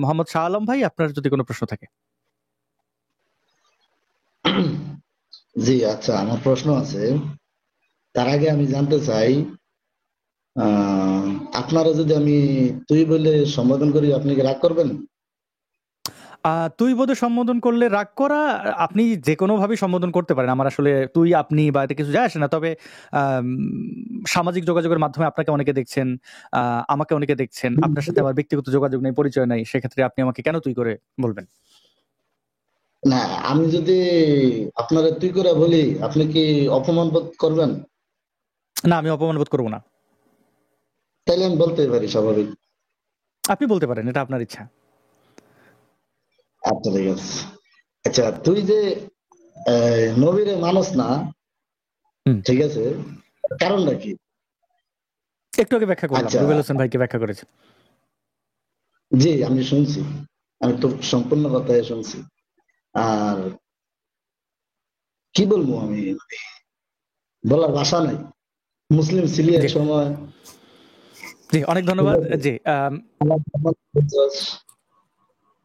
মোহাম্মদ শাহ আলম ভাই, আপনার যদি কোনো প্রশ্ন থাকে। জি আচ্ছা, আমার প্রশ্ন আছে। তার আগে আমি জানতে চাই, আহ, আপনারা যদি আমি তুই বলে সম্বোধন করি, আপনি কি রাগ করবেন? তুই বোধহয় সম্বোধন করলে রাগ করা, আপনি যে কোনোভাবেই সম্বোধন করতে পারেন। আমার আসলে তুই আপনি বা এতে কিছু যায় আসে না। তবে আম, সামাজিক যোগাযোগের মাধ্যমে আপনাকে অনেকে দেখছেন, আমাকে অনেকে দেখছেন, আপনার সাথে আমার ব্যক্তিগত যোগাযোগ নেই, পরিচয় নাই, সেক্ষেত্রে আপনি আমাকে কেন তুই করে বলবেন? না, আমি যদি আপনারা তুই করে বলি, আপনি কি অপমান বোধ করবেন? না, আমি অপমান বোধ করবো না। তাইলে আমি বলতে পারি স্বাভাবিক। আপনি বলতে পারেন, এটা আপনার ইচ্ছা। আচ্ছা ঠিক আছে। আচ্ছা, তুই যে নবীরে মানুষ না, হুম। ঠিক আছে, কারণটা কি? একটু আগে ব্যাখ্যা করলাম, আচ্ছা, রুবেল হোসেন ভাইকে ব্যাখ্যা করেছে। জি আমি শুনছি, আমি তো সম্পূর্ণ কথাই শুনছি। আর কি বলবো আমি, বলার ভাষা নাই। মুসলিম ছিলি এক জি, সময়। জি, অনেক ঠিক ধন্যবাদ। আছে। জি,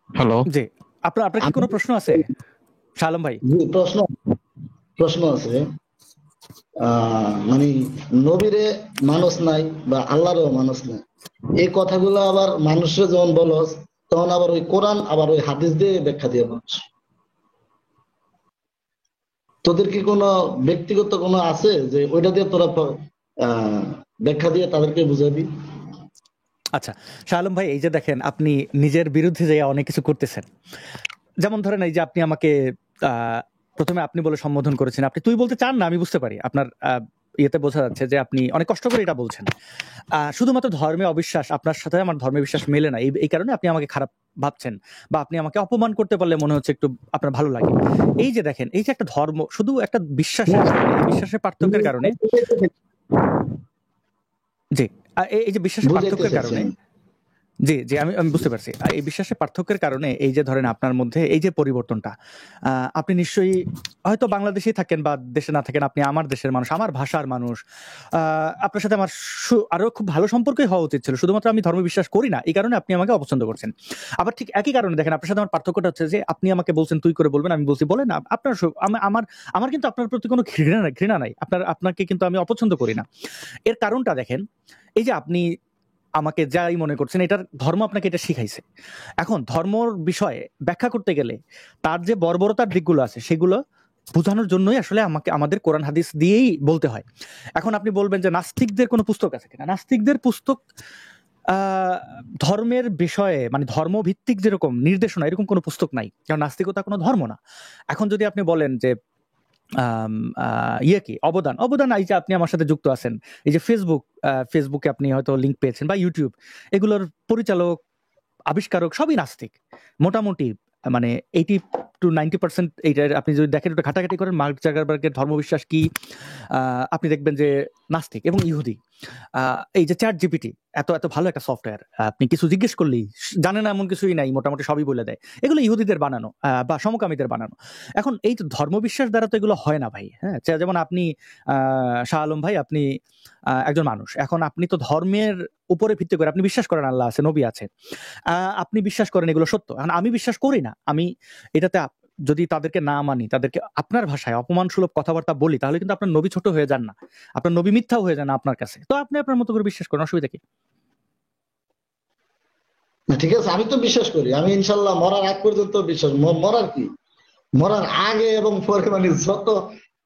হ্যালো। জি, আপনার আপনার কি আমি কোনো প্রশ্ন আছে শাহ আলম ভাই? যে প্রশ্ন প্রশ্ন আছে, মানে নবীরে মানুষ নাই বা আল্লাহরও মানুষ নাই, এই কথাগুলো আবার মানুষের যখন বলস, তখন আবার ওই কোরআন আবার ওই হাদিস দিয়ে ব্যাখ্যা দিয়ে মানুষ। তোদের কি কোনো ব্যক্তিগত কোনো আছে যে ওইটা দিয়ে তোরা আহ ব্যাখ্যা দিয়ে তাদেরকে বুঝাবি? আচ্ছা, শাহ আলম ভাই, এই যে দেখেন, আপনি নিজের বিরুদ্ধে যে অনেক কিছু করতেছেন। যেমন ধরেন, এই যে আপনি আমাকে আহ, প্রথমে আপনি বলে সম্বোধন করেছেন, আপনি তুই বলতে চান না, আমি বুঝতে পারি। আপনার ইয়েতে বোঝা যাচ্ছে যে আপনি অনেক কষ্ট করে এটা বলছেন। শুধুমাত্র ধর্মে অবিশ্বাস, আপনার সাথে আমার ধর্মে বিশ্বাস মেলে না, এই কারণে আপনি আমাকে খারাপ ভাবছেন, বা আপনি আমাকে অপমান করতে পারলে মনে হচ্ছে একটু আপনার ভালো লাগে। এই যে দেখেন, এই যে একটা ধর্ম, শুধু একটা বিশ্বাসের কারণে, এই বিশ্বাসের পার্থক্যের কারণে, জি, এই যে বিশ্বাসের বুঝাইতে পার্থক্যের চাচ্ছি কারণে, আমি। জি, জি, আমি আমি বুঝতে পারছি। এই বিশ্বাসের পার্থক্যের কারণে এই যে ধরেন আপনার মধ্যে এই যে পরিবর্তনটা, আপনি নিশ্চয়ই হয়তো বাংলাদেশেই থাকেন বা দেশে না থাকেন, আপনি আমার দেশের মানুষ, আমার ভাষার মানুষ। আপনার সাথে আমার আরো খুব ভালো সম্পর্কই হওয়া উচিত ছিল। শুধুমাত্র আমি ধর্ম বিশ্বাস করি না, এই কারণে আপনি আমাকে অপছন্দ করছেন। আবার ঠিক একই কারণে দেখেন, আপনার সাথে আমার পার্থক্যটা হচ্ছে যে আপনি আমাকে বলছেন তুই করে বলবেন, আমি বলছি বলেন। আপনার আমার আমার কিন্তু আপনার প্রতি কোনো ঘৃণা নাই। আপনাকে কিন্তু আমি অপছন্দ করি না। এর কারণটা দেখেন, এই যে আপনি আমাকে যাই মনে করছেন, এটার ধর্ম আপনাকে এটা শিখাইছে। এখন ধর্মর বিষয়ে ব্যাখ্যা করতে গেলে তার যে বর্বরতার দিকগুলো আছে, সেগুলো বোঝানোর জন্যই আসলে আমাকে আমাদের কোরআন হাদিস দিয়েই বলতে হয়। এখন আপনি বলবেন যে নাস্তিকদের কোনো পুস্তক আছে কিনা? নাস্তিকদের পুস্তক আহ ধর্মের বিষয়ে, মানে ধর্মভিত্তিক যেরকম নির্দেশনা, এরকম কোনো পুস্তক নাই, কারণ নাস্তিকতা কোনো ধর্ম না। এখন যদি আপনি বলেন যে ইয়ে কি অবদান অবদান, এই যে আপনি আমার সাথে যুক্ত আছেন, এই যে ফেসবুকে আপনি হয়তো লিংক পেয়েছেন, বা ইউটিউব, এগুলোর পরিচালক, আবিষ্কারক সবই নাস্তিক মোটামুটি। মানে 80 to 90% এইটার আপনি যদি দেখেন, একটু ঘাটাঘাটি করেন, মার্ক জাগারবার্গের ধর্মবিশ্বাস কি, আপনি দেখবেন যে নাস্তিক এবং ইহুদি। এই যে চ্যাট জিপিটি, এত এত ভালো একটা সফটওয়্যার, আপনি কিছু জিজ্ঞেস করলেই জানে না এমন কিছুই নাই, মোটামুটি সবই বলে দেয়। এগুলো ইহুদিদের বানানো, বা সমকামীদের বানানো। এখন এই ধর্মবিশ্বাস দ্বারা তো এগুলো হয় না ভাই। হ্যাঁ, যেমন আপনি শাহ আলম ভাই, আপনি একজন মানুষ, এখন আপনি তো ধর্মের উপরে ভিত্তি করে আপনি বিশ্বাস করেন আল্লাহ আছে, নবী আছে, আপনি বিশ্বাস করেন এগুলো সত্য। এখন আমি বিশ্বাস করি না, আমি এটাতে যদি তাদেরকে না মানি, তাদেরকে আপনার ভাষায় অপমানসুলভ কথাবার্তা বলি, তাহলে কিন্তু আপনার নবী ছোট হয়ে যান না, আপনার নবী মিথ্যাও হয়ে যান না আপনার কাছে। তো আপনি আপনার মতো করে বিশ্বাস করেন, অসুবিধা কি? না, ঠিক আছে, আমি তো বিশ্বাস করি, আমি ইনশাল্লাহ মরার আগ পর্যন্ত বিশ্বাস। মরার কি, মরার আগে এবং পরে, মানে যত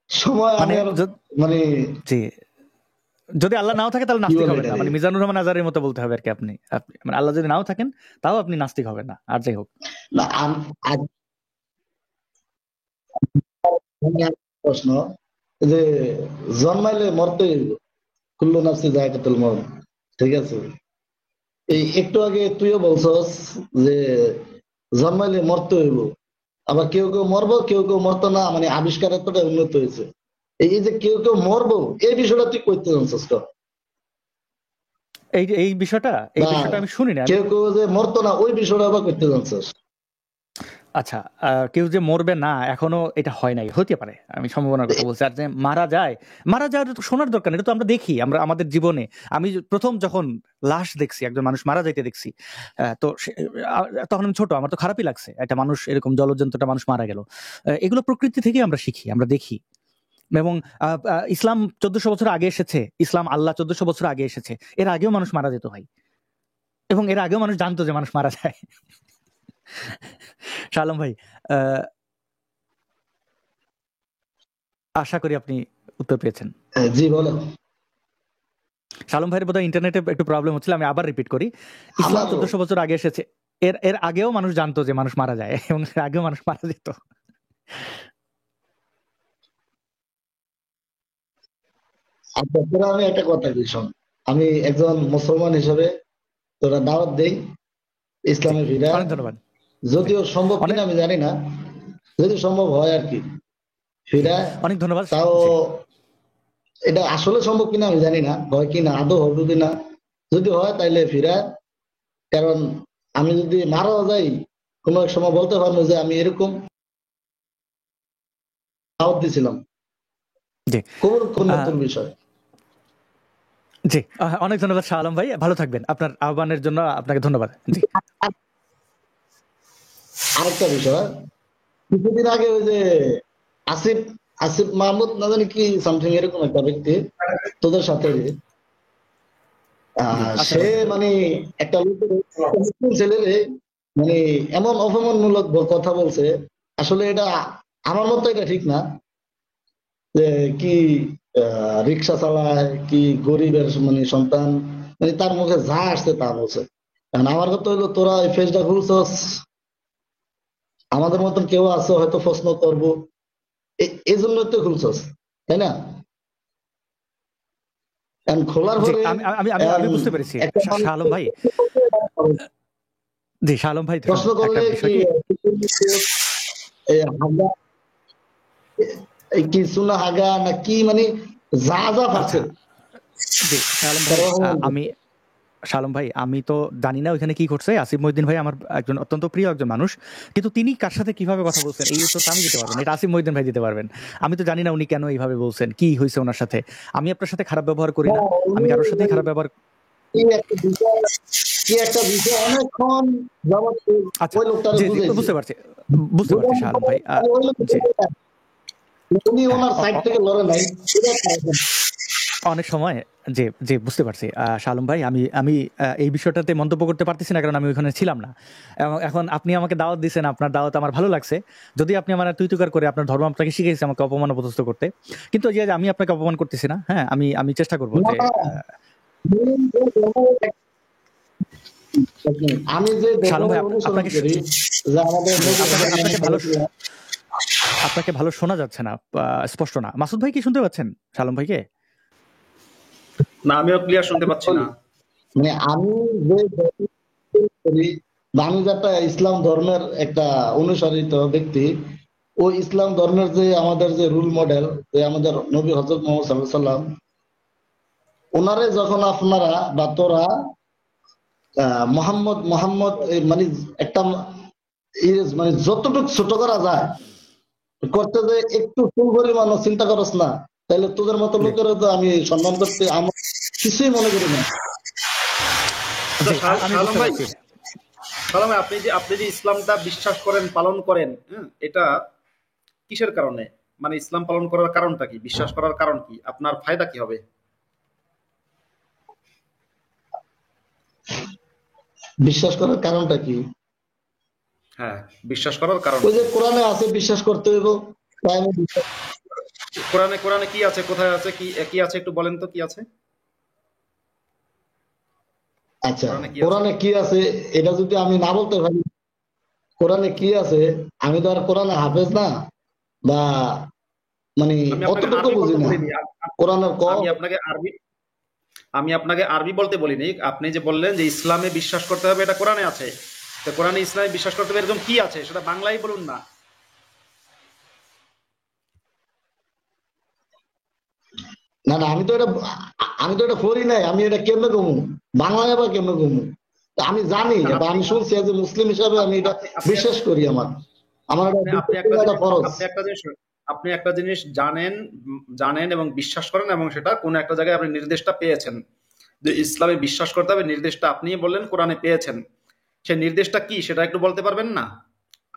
সময় মানে আমি আর, মানে জি, যদি আল্লাহ নাও থাকে তাহলে কি নাস্তিক বলে হবেন এটা না, রে? মানে মিজানুর রহমান আজারের মতো বলতে হবে আর কি। আপনি আপনি মানে আল্লাহ যদি নাও থাকেন, তাও আপনি নাস্তিক হবেন না, আর যাই হোক। না প্রশ্ন যে জন্মাইলে মরতে হইব, কুল্লু নাফসি যায়কাতুল মউত, ঠিক আছে। এই একটু আগে তুইও বলছস যে জন্মাইলে মরতে হইব, আবার কেউ কেউ মরবো, কেউ কেউ মরতো না, মানে আবিষ্কার এতটা উন্নত হয়েছে। এই যে কেউ কেউ মরবো, এই বিষয়টা তুই কইতে জানছস তো? এই এই বিষয়টা, এই বা বিষয়টা আমি শুনি না। আমি কেউ কেউ যে মরতো না, ওই বিষয়টা আবার করতে জানছস? আচ্ছা, কেউ যে মরবে না এখনো এটা হয় নাই, হতে পারে, আমি সম্ভাবনার কথা বলছি। আর যে মারা যায়, মারা যাওয়ার তো শোনার দরকার নেই, এটা তো আমরা দেখি, আমরা আমাদের জীবনে। আমি প্রথম যখন লাশ দেখছি, একজন মানুষ মারা যাইতে দেখছি, তখন আমি ছোট, আমার তো খারাপই লাগছে, একটা মানুষ এরকম জলজন্ত একটা মানুষ মারা গেল। এগুলো প্রকৃতি থেকে আমরা শিখি, আমরা দেখি। এবং ইসলাম 1400 বছর আগে এসেছে, ইসলাম আল্লাহ 1400 বছর আগে এসেছে, এর আগেও মানুষ মারা যেত ভাই, এবং এর আগেও মানুষ জানতো যে মানুষ মারা যায়। শালম ভাই, আহ, আশা করি আপনি উত্তর পেয়েছেন। জি বলেন। শালম ভাইয়ের বোধহয় ইন্টারনেটে একটু প্রবলেম হচ্ছিল, আমি আবার রিপিট করি। ইসলাম আমার 1400 বছর আগে এসেছে, এর এর আগেও মানুষ জানতো যে মানুষ মারা যায়, এবং এর আগেও মানুষ মারা যেত। আচ্ছা, তোরা আমি একটা কথা কি শোন, আমি একজন মুসলমান হিসেবে তোরা দাওয়াত দেই জি, ইসলামে ফিরা, অনেক ধন্যবাদ। জি, যদিও সম্ভব অনেক কিনা আমি জানি না, যদি সম্ভব হয় আর কি জি, ফিরা, অনেক ধন্যবাদ। তাও জি, এটা আসলে সম্ভব কিনা আমি জানি না, হয় কিনা আদৌ হবে কিনা, যদি হয় তাইলে ফিরা। কারণ আমি যদি মারাও যাই কোনো এক সময় বলতে পারবো যে আমি এরকম দাওয়াত দিছিলাম, জি, খুব আহ, নতুন বিষয়। জি, অনেক ধন্যবাদ শাহ আলম ভাই, ভালো থাকবেন, আপনার আহ্বানের জন্য আপনাকে ধন্যবাদ। জি, আরেকটা বিষয়, কিছুদিন আগে ওই যে আসিফ আসিফ মাহমুদ না জানি কি সামথিং এরকম একটা ব্যক্তি তোদের সাথে জি, সে আসাদুজ্জামান। মানে একটা লোকের মুসলিম ছেলেরে মানে এমন অপমানমূলক কথা বলছে, আসলে এটা আমার মতো এটা ঠিক না, যে কি রিক্সা চালায়, কি গরিবের মানে সন্তান, মানে তার মুখে যা আসছে তা বলছে। কারণ আমার কথা হইলো তোরা এই ফেসটা খুলছস, আমাদের মতন কেউ আছে হয়তো প্রশ্ন করবো, এই জন্য তো খুলছস, তাই না? কারণ খোলার জি, পরে আমি আমি আমি আমি বুঝতে পেরেছি একটা মানুষ শাহ আলম ভাই। জি, শাহ আলম ভাই, দেখুন প্রশ্ন একটা করলে বিষয় কি কি। এই হাগা, এই কিছু না হাগা না কি মানে যা যা পারছে আচ্ছা, জি, শাহ আলম ভাই, তারা অপমান করছে। আমি শালম ভাই, আমি তো জানি না ওইখানে কি করছে। আসিফ মহিউদ্দিন ভাই আমার একজন অত্যন্ত প্রিয় একজন মানুষ, কিন্তু তিনি কার সাথে কিভাবে কথা বলছেন এই উত্তরটা আমি দিতে পারবেন না, এটা আসিফ মহিউদ্দিন ভাই দিতে পারবেন। আমি তো জানি না উনি কেন এইভাবে বলছেন, কি হয়েছে ওনার সাথে। আমি আপনার সাথে খারাপ ব্যবহার করি না, হ্যাঁ, আমি উনি কারোর সাথেই খারাপ ব্যবহার। কি একটা বিষয়, কি একটা বিষয় অনেকক্ষণ যাবত আচ্ছা, ওই লোকটারে জি, জি, বুঝাইছে, বুঝতে পারছি, বুঝতে পারছি বুঝানোর শালম পরে ভাই। মানে ওই লোক জি, উনি হ্যাঁ, ওনার সাইড থেকে লড়ে নাই, এটা একটা ব্যাপার। অনেক সময়, জি, জি, বুঝতে পারছি শালম ভাই। আমি আমি এই বিষয়টাতে মন্তব্য করতে পারতেছি না, কারণ আমি ওইখানে ছিলাম না। এবং এখন আপনি আমাকে দাওয়াত দিচ্ছেন, আপনার দাওয়াত আমার ভালো লাগছে। যদি আপনি আমার তুই তুকার করে, আপনার ধর্ম আপনাকে শিখেছে আমাকে অপমান অপদস্থ করতে, কিন্তু যে আমি আপনাকে অপমান করতেছি না। হ্যাঁ, আমি আমি চেষ্টা করবো না, যে আমি যে শালম ভাই ধর্মের অনুসরণ আপনাকে করি, যে আমাদের জি, নবী আপনাকে হজরত আপনাকে মুহাম্মদ ভালো সাল্লাল্লাহু আলাইহি আপনাকে ভালো শোনা যাচ্ছে না, স্পষ্ট না। মাসুদ ভাই কি শুনতে পাচ্ছেন শালম ভাইকে? না, আমিও ক্লিয়ার শুনতে পাচ্ছি না। ওয়াসাল্লাম, মানে আমি যে ধর্ম করি বা আমি যে একটা ইসলাম ধর্মের একটা অনুসারিত ব্যক্তি, ওই ইসলাম ধর্মের যে আমাদের যে রুল মডেল, যে আমাদের নবী হজরত মোহাম্মদ সাল্লাল্লাহু আলাইহি সাল্লাম, ওনারে যখন আপনারা বা তোরা মোহাম্মদ মোহাম্মদ মানে একটা মানে যতটুকু ছোট করা যায় করতে, যে একটু ফুল পরিমাণও চিন্তা করস না, তাহলে তোদের মতো জি, লোকেরও তো আমি সম্মান করতে আমার কিছুই মনে করি না। আচ্ছা, জি, আমি শালম বুঝতে ভাই, পারছি। শালম ভাই, আপনি যে ইসলামটা বিশ্বাস করেন, পালন করেন, এটা কিসের কারণে? মানে ইসলাম পালন করার কারণটা কি? বিশ্বাস করার কারণ কি? আপনার ফায়দা কি হবে? বিশ্বাস করার কারণটা কি? হ্যাঁ, বিশ্বাস করার কারণ ওই যে কি? কোরআনে আছে বিশ্বাস করতে হইব, তাই আমি বিশ্বাস। কোরআনে কোরআনে কি আছে, কোথায় আছে, কি কি আছে একটু বলেন তো, কি আছে আচ্ছা, কোরআনে, কি আছে? কোরআনে কি আছে এটা যদি আমি না বলতে পারি, কোরআনে কি আছে, আমি তো আর কোরআনে হাফেজ না, বা মানে আমি আপনাকে অতটুকু আরবি বুঝি বলতে না বলিনি। কোরআনের ক। আমি আপনাকে আরবি আমি আপনাকে আরবি বলতে বলিনি। আপনি যে বললেন যে ইসলামে বিশ্বাস করতে হবে, এটা কোরআনে আছে। তো কোরআনে ইসলামে বিশ্বাস করতে হবে এরকম কি আছে, সেটা বাংলায় বলুন না। না না, আমি তো এটা পড়ি নাই, আমি এটা কেমনে কমু, বাংলায় আবার কেমনে কমু? তা আমি জানি না, বা আমি শুনছি যে মুসলিম হিসাবে আমি এটা আপনি আপনি বিশ্বাস করি আমার। আমার আপনি এটা আপনি একটা একটা জিনিস ফরজ। আপনি একটা জিনিস জানেন, জানেন এবং বিশ্বাস করেন, এবং সেটা কোন একটা জায়গায় আপনি নির্দেশটা পেয়েছেন যে ইসলামে বিশ্বাস করতে হবে, নির্দেশটা আপনি বললেন কোরআনে পেয়েছেন। সেই নির্দেশটা কি সেটা একটু বলতে পারবেন না?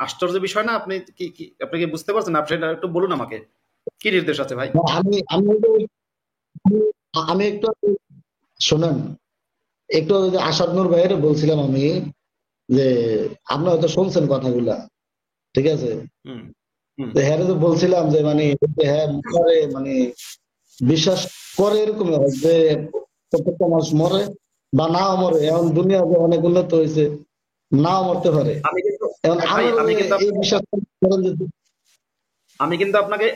আশ্চর্য বিষয় না? আপনি আপনি কি বুঝতে পারছেন? আপনি সেটা একটু বলুন আমাকে, কি নির্দেশ আছে ভাই? আমি আমি আমি একটু শোনেন, একটু ওই যে আসাদ নূর ভাইয়ের বলছিলাম আমি যে আপনি হয়তো শুনছেন কথাগুলা, ঠিক আছে? হুম, হুম। তো হ্যাঁ যে বলছিলাম যে মানে হ্যাঁ মরে মানে বিশ্বাস করে এরকম হয় যে প্রত্যেকটা মানুষ মরে বা নাও মরে। এখন দুনিয়া যে অনেক উন্নত হয়েছে, নাও মরতে পারে। আমি কিন্তু এখন ভাই, আমার আমি কিন্তু এই আপনাকে বিশ্বাস করেন যে আমি কিন্তু আপনাকে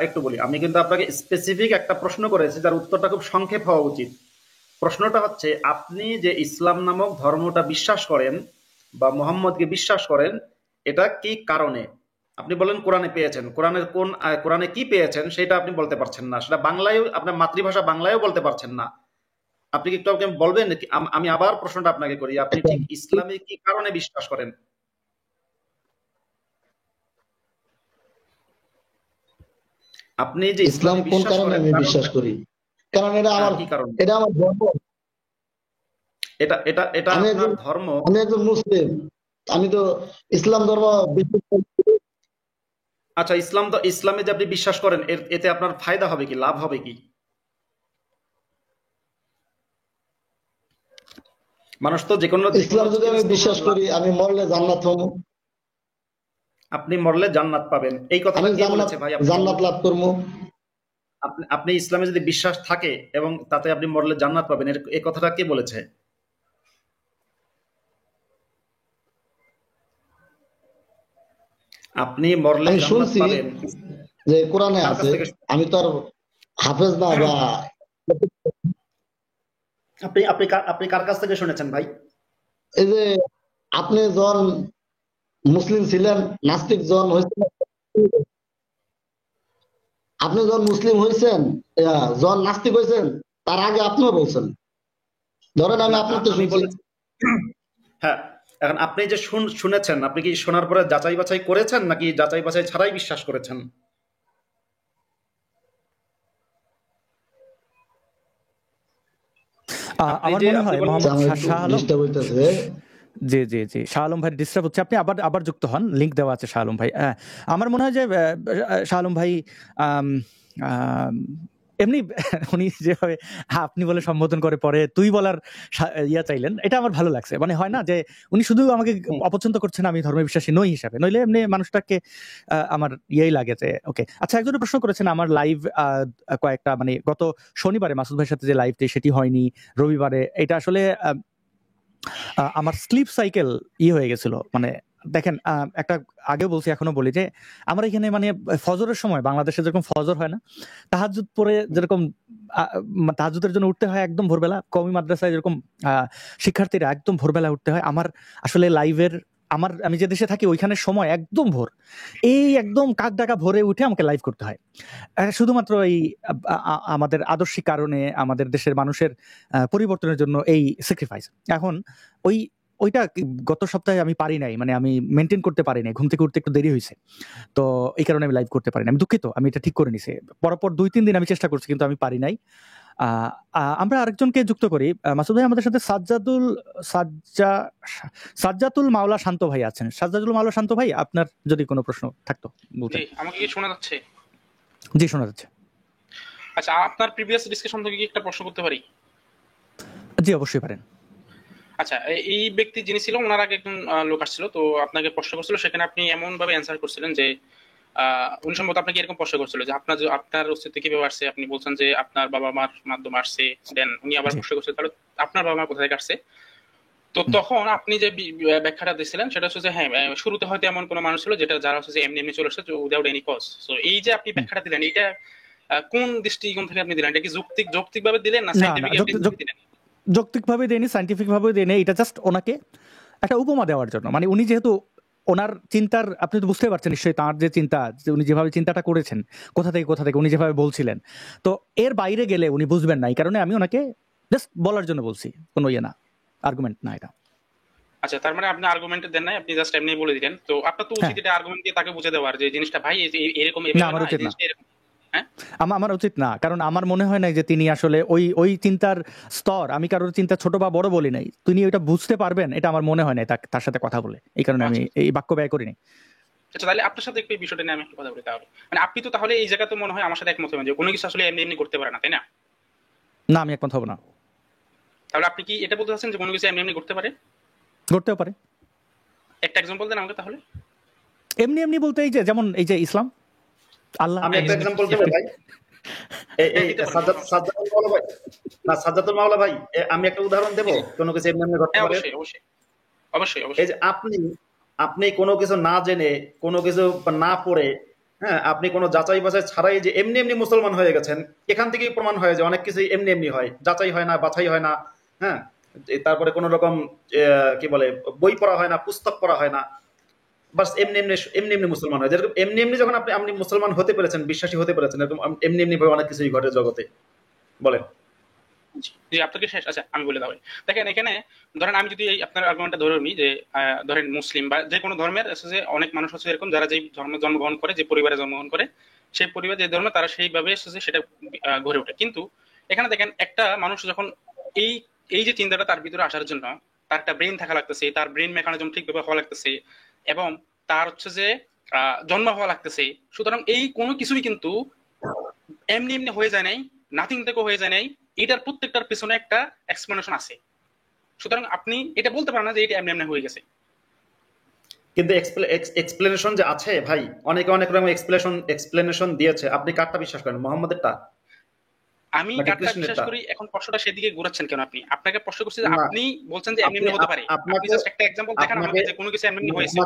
একটু বলি, আমি কিন্তু আপনাকে স্পেসিফিক একটা প্রশ্ন করেছি যার উত্তরটা খুব সংক্ষেপ হওয়া উচিত। প্রশ্নটা হচ্ছে, আপনি যে ইসলাম নামক ধর্মটা বিশ্বাস করেন বা মোহাম্মদকে বিশ্বাস করেন, এটা কি কারণে? আপনি বলেন কোরআনে পেয়েছেন, কোরআনের কোন কোরআনে কি পেয়েছেন সেটা আপনি বলতে পারছেন না, সেটা বাংলায়, আপনার মাতৃভাষা বাংলায়ও বলতে পারছেন না। আপনি কি একটু আমাকে বলবেন নাকি? আমি আবার প্রশ্নটা আপনাকে করি, আপনি ঠিক ইসলামে কি কারণে বিশ্বাস করেন? আপনি যে ইসলাম ইসলামে কোন বিশ্বাস কারণে করেন আমি বিশ্বাস কারণটা কি? করি, কারণ এটা হ্যাঁ, আমার, কি কারণ? এটা আমার ধর্ম। এটা এটা এটা আমি আপনার একজন ধর্ম। আমি একজন মুসলিম, আমি তো ইসলাম ধর্ম বিশ্বাস করি। আচ্ছা, ইসলামে যে আপনি বিশ্বাস করেন, এতে আপনার ফায়দা হবে কি, লাভ হবে কি? মানুষ তো যে কোনো ইসলাম যদি আমি জিনিস তো বিশ্বাস করি আমি মরলে জান্নাত হবো, আপনি মরলে জান্নাত পাবেন, এই কথাটা আমি কে জান্নাত বলেছে ভাই? আপনি জান্নাত বলুন। লাভ করবো। আপনি ইসলামে যদি বিশ্বাস থাকে এবং তাতে আপনি মরলে জান্নাত পাবেন, এই কথাটা কে বলেছে? আপনি মরলে আমি জান্নাত শুনছি পাবেন, যে কোরআনে কার কাছ আছে, থেকে আমি তো আর হাফেজ না বা আপনি কার কাছ থেকে শুনেছেন ভাই? এই যে আপনি যখন মুসলিম ছিলেন, নাস্তিক যখন হয়েছেন, আপনি যখন মুসলিম হয়েছেন, যখন নাস্তিক হয়েছেন তার আগে আপনিও বলছেন, ধরেন আমি না, আপনার তো আমি শুনছি। বলেছি। হ্যাঁ, এখন আপনি যে শুনেছেন, আপনি কি শোনার পরে যাচাই বাছাই করেছেন নাকি যাচাই বাছাই ছাড়াই বিশ্বাস করেছেন? আপনি আমার যে মনে আপনি হয় বলেন আচ্ছা, মোহাম্মদ আমার শাহ একটু শাহ আলম। ডিস্টার্ব হইতেছে। জি জি জি, শাহ আলম ভাই ডিস্টার্ব হচ্ছে, আপনি আবার আবার যুক্ত হন, লিংক দেওয়া আছে শাহ আলম ভাই। আমার মনে হয় যে শাহ আলম ভাই আম, আম, এমনি উনি যেভাবে আপনি বলে সম্বোধন করে পরে তুই বলার ইয়া চাইলেন, এটা আমার ভালো লাগছে। মানে হয় না যে উনি শুধু আমাকে হুম, অপছন্দ করছেন আমি ধর্ম বিশ্বাসী নই হিসাবে, নইলে এমনি মানুষটাকে আমার ইয়েই লাগে যে ওকে। আচ্ছা, একজন প্রশ্ন করেছেন আমার লাইভ কয়েকটা মানে গত শনিবারে মাসুদ ভাইয়ের সাথে যে লাইভটি সেটি হয়নি, রবিবারে এটা আসলে আমার স্লিপ সাইকেল হয়ে গেছিল। মানে দেখেন, একটা আগেও বলছি এখনো বলি যে আমার এখানে মানে ফজরের সময় বাংলাদেশে যেরকম ফজর হয় না, তাহাজ্জুদ পরে যেরকম তাহাজ্জুদের জন্য উঠতে হয় একদম ভোরবেলা, কওমি মাদ্রাসায় যেরকম শিক্ষার্থীরা একদম ভোরবেলা উঠতে হয়, আমার আসলে লাইভের আমি যে দেশে থাকি ওইখানে সময় একদম ভোর, এই একদম কাক ডাকা ভোরে উঠে আমাকে লাইভ করতে হয়। শুধুমাত্র এই আমাদের আদর্শিক কারণে, আমাদের দেশের মানুষের পরিবর্তনের জন্য এই স্যাক্রিফাইস। এখন ওই ওইটা গত সপ্তাহে আমি পারি নাই, মানে আমি মেনটেন করতে পারি নাই, ঘুম থেকে উঠতে একটু দেরি হয়েছে, তো এই কারণে আমি লাইভ করতে পারি না। আমি দুঃখিত, আমি এটা ঠিক করে নিছি। পরপর 2-3 দিন আমি চেষ্টা করছি কিন্তু আমি পারি নাই। আমরা আরেকজনকে যুক্ত করি। মাসুদ ভাই আমাদের সাথে সাজ্জাতুল মাওলা শান্ত ভাই আছেন। সাজ্জাতুল মাওলা শান্ত ভাই, আপনার যদি কোনো প্রশ্ন থাকতো বলতেন। জি, আমাকে কি শোনা যাচ্ছে? জি, শোনা যাচ্ছে। আচ্ছা, আপনার প্রিভিয়াস ডিসকাশন থেকে কি একটা প্রশ্ন করতে পারি? জি, অবশ্যই পারেন। আচ্ছা, এই ব্যক্তি যিনি ছিল, ওনার আগে একজন লোক আসছিল, তো আপনাকে প্রশ্ন করছিল, সেখানে আপনি এমন ভাবে অ্যান্সার করছিলেন যে উনি সম্ভবত আপনাকে এরকম প্রশ্ন করছিল যে আপনার অস্তিত্ব কিভাবে আসছে। আপনি বলছেন যে আপনার বাবা মার মাধ্যমে আসছে। দেন উনি আবার জি। প্রশ্ন করছিল, তাহলে আপনার বাবা মা কোথা থেকে আসছে? তো তখন আপনি যে ব্যাখ্যাটা দিয়েছিলেন সেটা হচ্ছে যে হ্যাঁ, শুরুতে হয়তো এমন কোনো মানুষ ছিল যারা হচ্ছে যে এমনি এমনি চলে আসছে উইদাউট এনি কজ। তো এই যে আপনি ব্যাখ্যাটা দিলেন, এটা কোন দৃষ্টিকোণ থেকে আপনি দিলেন? এটা কি যৌক্তিক ভাবে দিলেন না না না, সাইন্টিফিক এভিডেন্স থেকে দিলেন? যৌক্তিকভাবে দেয়নি, সায়েন্টিফিকভাবে দেয়নি। এটা জাস্ট ওনাকে একটা উপমা দেওয়ার জন্য। মানে উনি যেহেতু ওনার চিন্তার, আপনি তো বুঝতে পারছেন নিশ্চয়ই তাঁর যে চিন্তা, যে উনি যেভাবে চিন্তাটা করেছেন, কোথা থেকে উনি যেভাবে বলছিলেন, তো এর বাইরে গেলে উনি বুঝবেন না। এই কারণে আমি ওনাকে জাস্ট বলার জন্য বলছি, কোনো ইয়ে না, আর্গুমেন্ট না এটা। আচ্ছা, তার মানে আপনি আর্গুমেন্ট দেন নাই, আপনি জাস্ট এমনি বলে দিলেন। তো আপনার তো হ্যাঁ, উচিত এটা আর্গুমেন্ট দিয়ে তাকে বুঝে দেওয়ার যে এই জিনিসটা ভাই এরকম না এভাবে আমার না, এই উচিত না। জিনিসটা এরকম। হ্যাঁ, আমার উচিত না, কারণ আমার মনে হয় না যে তিনি আসলে ওই চিন্তার স্তর, আমি কারোর চিন্তা ছোট বা বড় বলি নাই, তিনি ওইটা বুঝতে পারবেন এটা আমার মনে হয় না তার সাথে কথা বলে, এই কারণে আমি আচ্ছা এই বাক্য ব্যয় করিনি। আচ্ছা, তাহলে আপনার সাথে একটু এই বিষয়টা নিয়ে আমি একটু কথা বলি তাহলে। মানে আপনি তো তাহলে এই জায়গাতে মনে হয় আমার সাথে একমত হবেন যে কোনো কিছু আসলে এমনি এমনি করতে পারে না, তাই না? না, আমি একমত হব না। তাহলে আপনি কি এটা বলতে চাচ্ছেন যে কোনো কিছু এমনি এমনি করতে পারে? করতেও পারে। একটা এক্সাম্পল দেন আমাকে তাহলে। এমনি এমনি বলতে এই যে যেমন এই যে ইসলাম, আল্লাহ। আমি হ্যাঁ, একটা এক্সাম্পল দেবো ভাই। এই হ্যাঁ এই দিতে পারেন, সাজ্জাদুল মাওলা ভাই, না সাজ্জাদুল মাওলা ভাই, আমি একটা উদাহরণ দেবো কোনো কিছু এমনি এমনি ঘটতে হ্যাঁ পারে। অবশ্যই অবশ্যই অবশ্যই এই অবশ্যই। যে আপনি আপনি কোনো কিছু না জেনে, কোনো কিছু না পড়ে, হ্যাঁ, আপনি কোনো যাচাই বাছাই ছাড়াই যে এমনি এমনি মুসলমান হয়ে গেছেন, এখান থেকেই প্রমাণ হয় যে অনেক কিছুই এমনি এমনি হয়, যাচাই হয় না, বাছাই হয় না। হ্যাঁ, তারপরে কোনো রকম কি বলে বই পড়া হয় না, পুস্তক পড়া হয় না, বাস এমনি এমনি এমনি এমনি মুসলমান হয়। যেরকম এমনি এমনি যখন আপনি আপনি মুসলমান হতে পেরেছেন, বিশ্বাসী হতে পেরেছেন, এরকম এমনি এমনি ভাবে অনেক কিছুই ঘটে জগতে। বলেন। জি, জি, আপনাকে শেষ। আচ্ছা আমি বলে দাও। দেখেন এখানে ধরেন আমি যদি এই আপনার আর্গুমেন্টটা ধরে নিই যে ধরেন মুসলিম বা যে কোনো ধর্মের আছে যে অনেক মানুষ আছে এরকম যারা যেই ধর্মে জন্মগ্রহণ করে, যে পরিবারে জন্মগ্রহণ করে, সেই পরিবার যে ধর্মে তারা সেইভাবে এসেছে সেটা গড়ে ওঠে। কিন্তু এখানে দেখেন একটা মানুষ যখন এই এই যে চিন্তাটা তার ভিতরে আসার জন্য তার একটা ব্রেন থাকা লাগতেছে, তার ব্রেন মেকানিজম ঠিকভাবে হওয়া লাগতেছে, এবং তার হচ্ছে যে জন্ম হওয়া লাগতেছে। সুতরাং এই কোনো কিছুই কিন্তু এমনি এমনি হয়ে যায় নাই, নাথিং থেকে হয়ে যায় নাই। এটার প্রত্যেকটার পিছনে একটা এক্সপ্লেনেশন আছে। সুতরাং আপনি এটা বলতে পারেন না যে এটা এমনি এমনি হয়ে গেছে। কিন্তু এক্সপ্লেনেশন যে আছে ভাই, অনেকে অনেক রকম এক্সপ্লেনেশন দিয়েছে। আপনি কারটা বিশ্বাস করেন, মোহাম্মদেরটা আমি নাকি কারটা বিশ্বাস কৃষ্ণেরটা? করি। এখন প্রশ্নটা সেদিকে ঘোরাচ্ছেন কেন আপনি? আপনাকে প্রশ্ন করছি যে না, আপনি বলছেন যে এমনি আপনি এমনি হতে পারে। আপনি আপনাকে জাস্ট একটা এক্সাম্পল দেখান আপনাকে আমাকে যে কোনো কিছু এমনি এমনি হয়েছে।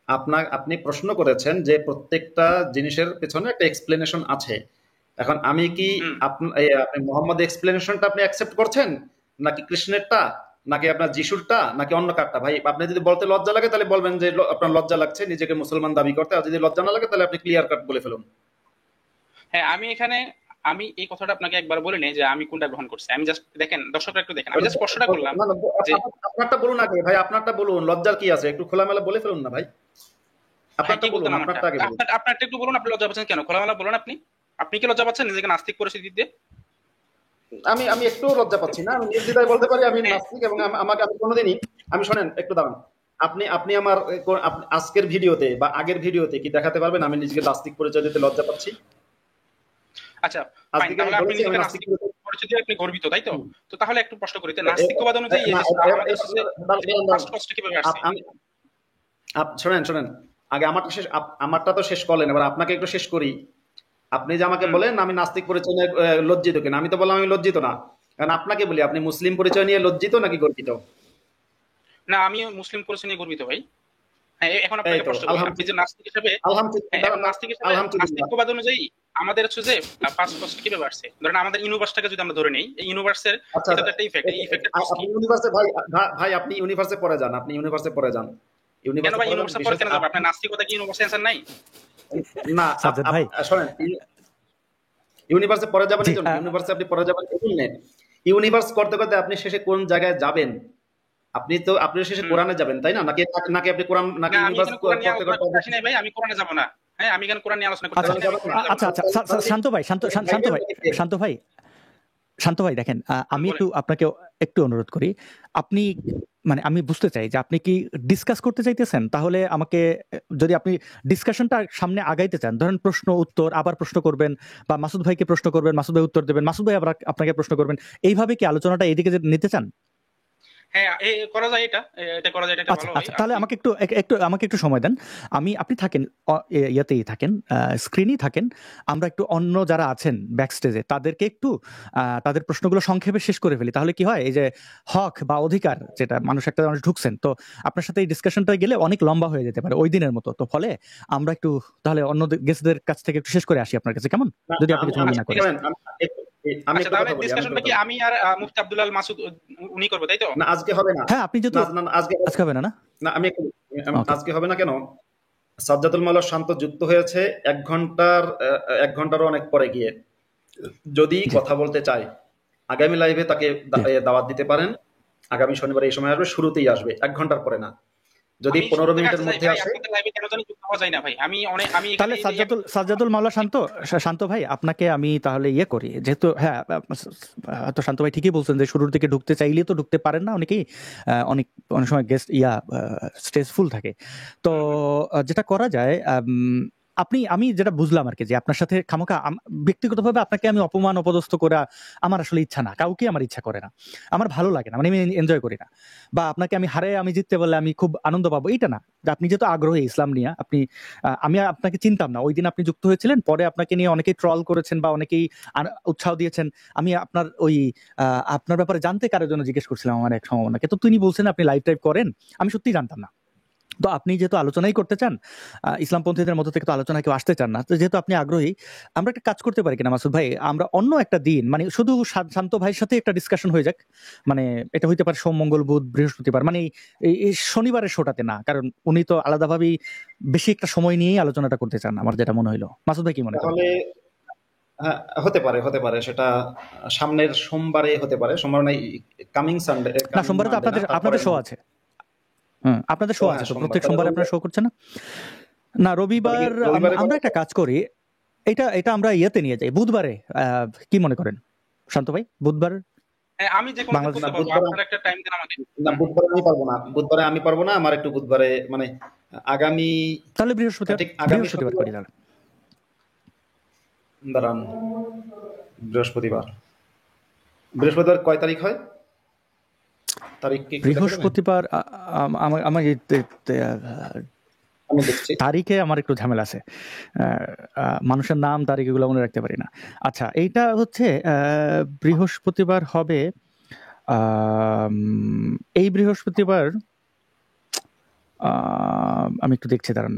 আপনাকে আপনি প্রশ্ন করেছেন যে প্রত্যেকটা জিনিসের পেছনে একটা এক্সপ্লেনেশন আছে। এখন আমি কি হুম। আপনি মোহাম্মদ এক্সপ্লেনেশনটা আপনি অ্যাকসেপ্ট করছেন, নাকি কৃষ্ণেরটা, নাকি আপনার যিশুরটা, নাকি অন্য কারটা? ভাই আপনি যদি বলতে লজ্জা লাগে তাহলে বলবেন যে আপনার লজ্জা লাগছে নিজেকে মুসলমান দাবি করতে, আর যদি লজ্জা না লাগে তাহলে আপনি ক্লিয়ার কাট বলে ফেলুন। হ্যাঁ, আমি এই কথাটা আপনাকে একবার বলে নেই যে আমি কোনটা গ্রহণ করছি। আমি জাস্ট দেখেন, দর্শকরা একটু দেখেন, আমি জাস্ট প্রশ্নটা করলাম না, না, যে আপনারটা বলুন আগে ভাই, আপনারটা বলুন, লজ্জার কি আছে? একটু খোলামেলা বলে ফেলুন না ভাই, ভাই আপনারটা কি বলুন, বলতেন আমারটা? আপনারটা আগে বলুন। আপনারটা একটু বলুন। আপনি লজ্জা পাচ্ছেন কেন? খোলামেলা বলুন। আপনি কি লজ্জা পাচ্ছেন নিজেকে নাস্তিক পরিস্থিতি দিয়ে? আমি আমি একটু লজ্জা পাচ্ছি না, আমি নির্দ্বিধায় বলতে পারি আমি হ্যাঁ, নাস্তিক, এবং আমাকে আমি কোনোদিনই, আমি শোনেন একটু দাঁড়ান, আপনি আপনি আমার আজকের ভিডিওতে বা আগের ভিডিওতে কি দেখাতে পারবেন আমি নিজেকে নাস্তিক পরিচয় দিতে লজ্জা পাচ্ছি? আচ্ছা ফাইন, আজকে আমি তাহলে আপনি বলেছি আমি নিজেকে নাস্তিক নাস্তিক পরিচয় দিয়ে আপনি গর্বিত, তাই তো? হুম। তো তাহলে একটু প্রশ্ন করি, নাস্তিকবাদ অনুযায়ী এই না, যে আমাদের হচ্ছে যে ফার্স্ট কষ্ট কিভাবে আসছে? আমি শোনেন শোনেন, আগে আমারটা শেষ, আমারটা তো শেষ করলেন, এবার আপনাকে একটু শেষ করি। আপনি যে আমাকে হুম। বলেন আমি নাস্তিক পরিচয় নিয়ে লজ্জিত কিনা, আমি তো বললাম আমি লজ্জিত না। কারণ আপনাকে বলি, আপনি মুসলিম পরিচয় নিয়ে লজ্জিত নাকি গর্বিত? না, আমি মুসলিম পরিচয় নিয়ে গর্বিত ভাই। হ্যাঁ, এখন এই আপনাকে তো প্রশ্ন করি, আপনি যে নাস্তিক হিসেবে, হ্যাঁ, এখন নাস্তিক হিসেবে আলহামদুলিল্লাহ। নাস্তিকবাদ অনুযায়ী আমাদের হচ্ছে যে ফার্স্ট কষ্ট কিভাবে আসছে? ধরেন আমাদের ইউনিভার্সটাকে যদি আমরা ধরে নেই, এই ইউনিভার্সের আচ্ছা এটা আচ্ছা, তো একটা ইফেক্ট, এই ইফেক্টের কজ কি? আপনি ইউনিভার্সে ভাই, ভাই আপনি ইউনিভার্সে পড়ে যান, আপনি ইউনিভার্সে পড়ে যান, কেন ইউনিভার্সে ভাই পড়ে যান, ইউনিভার্সে পরে বিশেষ কেন যাবো? আপনার নাস্তিকতা কি ইউনিভার্সে অ্যান্সার নাই? না সাজ্জাদ ভাই। শোনেন, ইউনিভার্সে পড়ে যাবেন জি, এই জন্য, ইউনিভার্সে আপনি পড়ে যাবেন এই জন্য, ইউনিভার্স করতে করতে আপনি শেষে কোন জায়গায় যাবেন? আপনি শেষে হুম। কোরআনে যাবেন, তাই না? নাকি নাকি আপনি কোরআন, নাকি না, আমি ইউনিভার্স এখানে কোরআন নিয়ে করতে আলোচনা করতে করতে আসি নাই ভাই, আমি কোরআনে যাবো না। হ্যাঁ, আমি এখানে কোরআন নিয়ে আলোচনা করতে আচ্ছা আসি নাই, আমি কোরআনে যাবো আচ্ছা না। আচ্ছা, শান্ত ভাই, শান্ত ভাই, শান্ত ভাই দেখেন, আমি বলেন। একটু আপনাকে একটু অনুরোধ করি। আপনি মানে আমি বুঝতে চাই যে আপনি কি ডিসকাস করতে চাইতেছেন? তাহলে আমাকে যদি আপনি ডিসকাশনটা সামনে আগাইতে চান, ধরেন প্রশ্ন উত্তর আবার প্রশ্ন করবেন, বা মাসুদ ভাইকে প্রশ্ন করবেন, মাসুদ ভাই উত্তর দেবেন, মাসুদ ভাই আবার আপনাকে প্রশ্ন করবেন, এইভাবে কি আলোচনাটা এদিকে নিতে চান? হ্যাঁ, করা যায় এটা, এটা করা যায়, এটা আচ্ছা ভালো হয়। আচ্ছা, তাহলে আপনি আমাকে একটু সময় দেন। আপনি থাকেন ইয়াতেই থাকেন, স্ক্রিনেই থাকেন। আমরা একটু অন্য যারা আছেন ব্যাক স্টেজে তাদেরকে একটু তাদের প্রশ্নগুলো সংক্ষেপে শেষ করে ফেলি। তাহলে কি হয়, এই যে হক বা অধিকার, যেটা একটা মানুষ ঢুকছেন, তো আপনার সাথে এই ডিসকাশনটা গেলে অনেক লম্বা হয়ে যেতে পারে ওই দিনের মতো। তো ফলে আমরা একটু তাহলে অন্য গেস্টদের কাছ থেকে একটু শেষ করে আসি আপনার কাছে, কেমন? যদি আপনি কিছু মনে না করেন। আমি আচ্ছা, একটু তাহলে কথা বলি, ডিসকাশনটা কি আমি আর মুফতি আব্দুল আল মাসুদ উনি করবো, তাই তো? না আজকে হবে না, হ্যাঁ, আপনি যেহেতু না আজকে আজকে হবে না, না? না, আমি ওকে। আজকে হবে না কেন? সাজ্জাদুল মাওলা শান্ত যুক্ত হয়েছে 1 ঘন্টারও অনেক পরে গিয়ে। যদি জি কথা বলতে চায় আগামী লাইভে তাকে জি দাওয়াত দিতে পারেন, আগামী শনিবার এই সময় আসবে, শুরুতেই আসবে, 1 ঘন্টার পরে না। যদি আমি 15 শুরু থেকে মিনিটের আসতে চাই মধ্যে ভাই, আসে। আপনাদের লাইভে কেন জানি যুক্ত হওয়া যায় না ভাই। আমি এখানে তাহলে সাজ্জাদুল মাওলা শান্ত ভাই, আপনাকে আমি তাহলে ইয়ে করি, যেহেতু হ্যাঁ তো শান্ত ভাই ঠিকই বলছেন যে শুরুর দিকে ঢুকতে চাইলে তো ঢুকতে পারেন না অনেকেই, অনেক অনেক সময় গেস্ট স্টেজ ফুল থাকে। তো যেটা করা যায়, আমি যেটা বুঝলাম আর কি, যে আপনার সাথে খামোখা ব্যক্তিগতভাবে আপনাকে আমি অপমান অপদস্থ করা আমার আসলে ইচ্ছা না, কাউকে আমার ইচ্ছা করে না, আমার ভালো লাগে না, মানে আমি এনজয় করি না। বা আপনাকে আমি হারে আমি জিততে বললে আমি খুব আনন্দ পাবো, এইটা না। যে আপনি যেহেতু আগ্রহী ইসলাম নিয়ে, আমি আপনাকে চিনতাম না, ওই দিন আপনি যুক্ত হয়েছিলেন, পরে আপনাকে নিয়ে অনেকেই ট্রল করেছেন বা অনেকেই উৎসাহ দিয়েছেন। আমি আপনার ব্যাপারে জানতে কারোর জন্য জিজ্ঞেস করছিলাম আমার এক সম্ভাবনাকে, তো তিনি বলছেন আপনি লাইভ টাইপ করেন, আমি সত্যি জানতাম না। তো আপনি যেহেতু আলোচনাই করতে চান, ইসলামপন্থীদের মধ্যে থেকে তো আলোচনা কেউ আসতে চান না, তো যেহেতু আপনি আগ্রহী, আমরা একটা কাজ করতে পারি কিনা মাসুদ ভাই, আমরা অন্য একটা দিন, মানে শুধু শান্ত ভাইয়ের সাথে একটা ডিসকাশন হয়ে যাক, মানে এটা হইতে পারে সোম মঙ্গল বুধ বৃহস্পতিবার, মানে এই শনিবারের শোটাতে না, কারণ উনি তো আলাদাভাবেই বেশি একটা সময় নিয়েই আলোচনাটা করতে চান, আমার যেটা মনে হইলো। মাসুদ ভাই কি মনে করেন? তাহলে হ্যাঁ, হতে পারে সেটা সামনের সোমবারে হতে পারে, সোমবার নাই, কামিং সানডে। না, সোমবারে তো আপনাদের শো আছে। আপনাদের শো আছে তো, প্রত্যেক সোমবারে আপনারা শো করছেন না? না, রবিবার আমরা একটা কাজ করি, এটা আমরা ইয়েতে নিয়ে যাই, বুধবারে। কি মনে করেন শান্ত ভাই, বুধবার? হ্যাঁ, আমি যে কোনো দিন করতে পারবো, আপনারা একটা টাইম দেন আমাকে। না, বুধবারে আমি পারবো না, আমার একটু বুধবারে মানে আগামী, তাহলে বৃহস্পতিবার করি তাহলে। দাঁড়ান, বৃহস্পতিবার কয় তারিখ হয়? তারিখ কি বৃহস্পতিবার আমার আমি দেখছি, তারিখে আমার একটু ঝামেলা আছে, মানুষের নাম তারিখ এগুলো মনে রাখতে পারি না। আচ্ছা, এইটা হচ্ছে বৃহস্পতিবার হবে, এই বৃহস্পতিবার, আমি একটু দেখছি দাঁড়ান,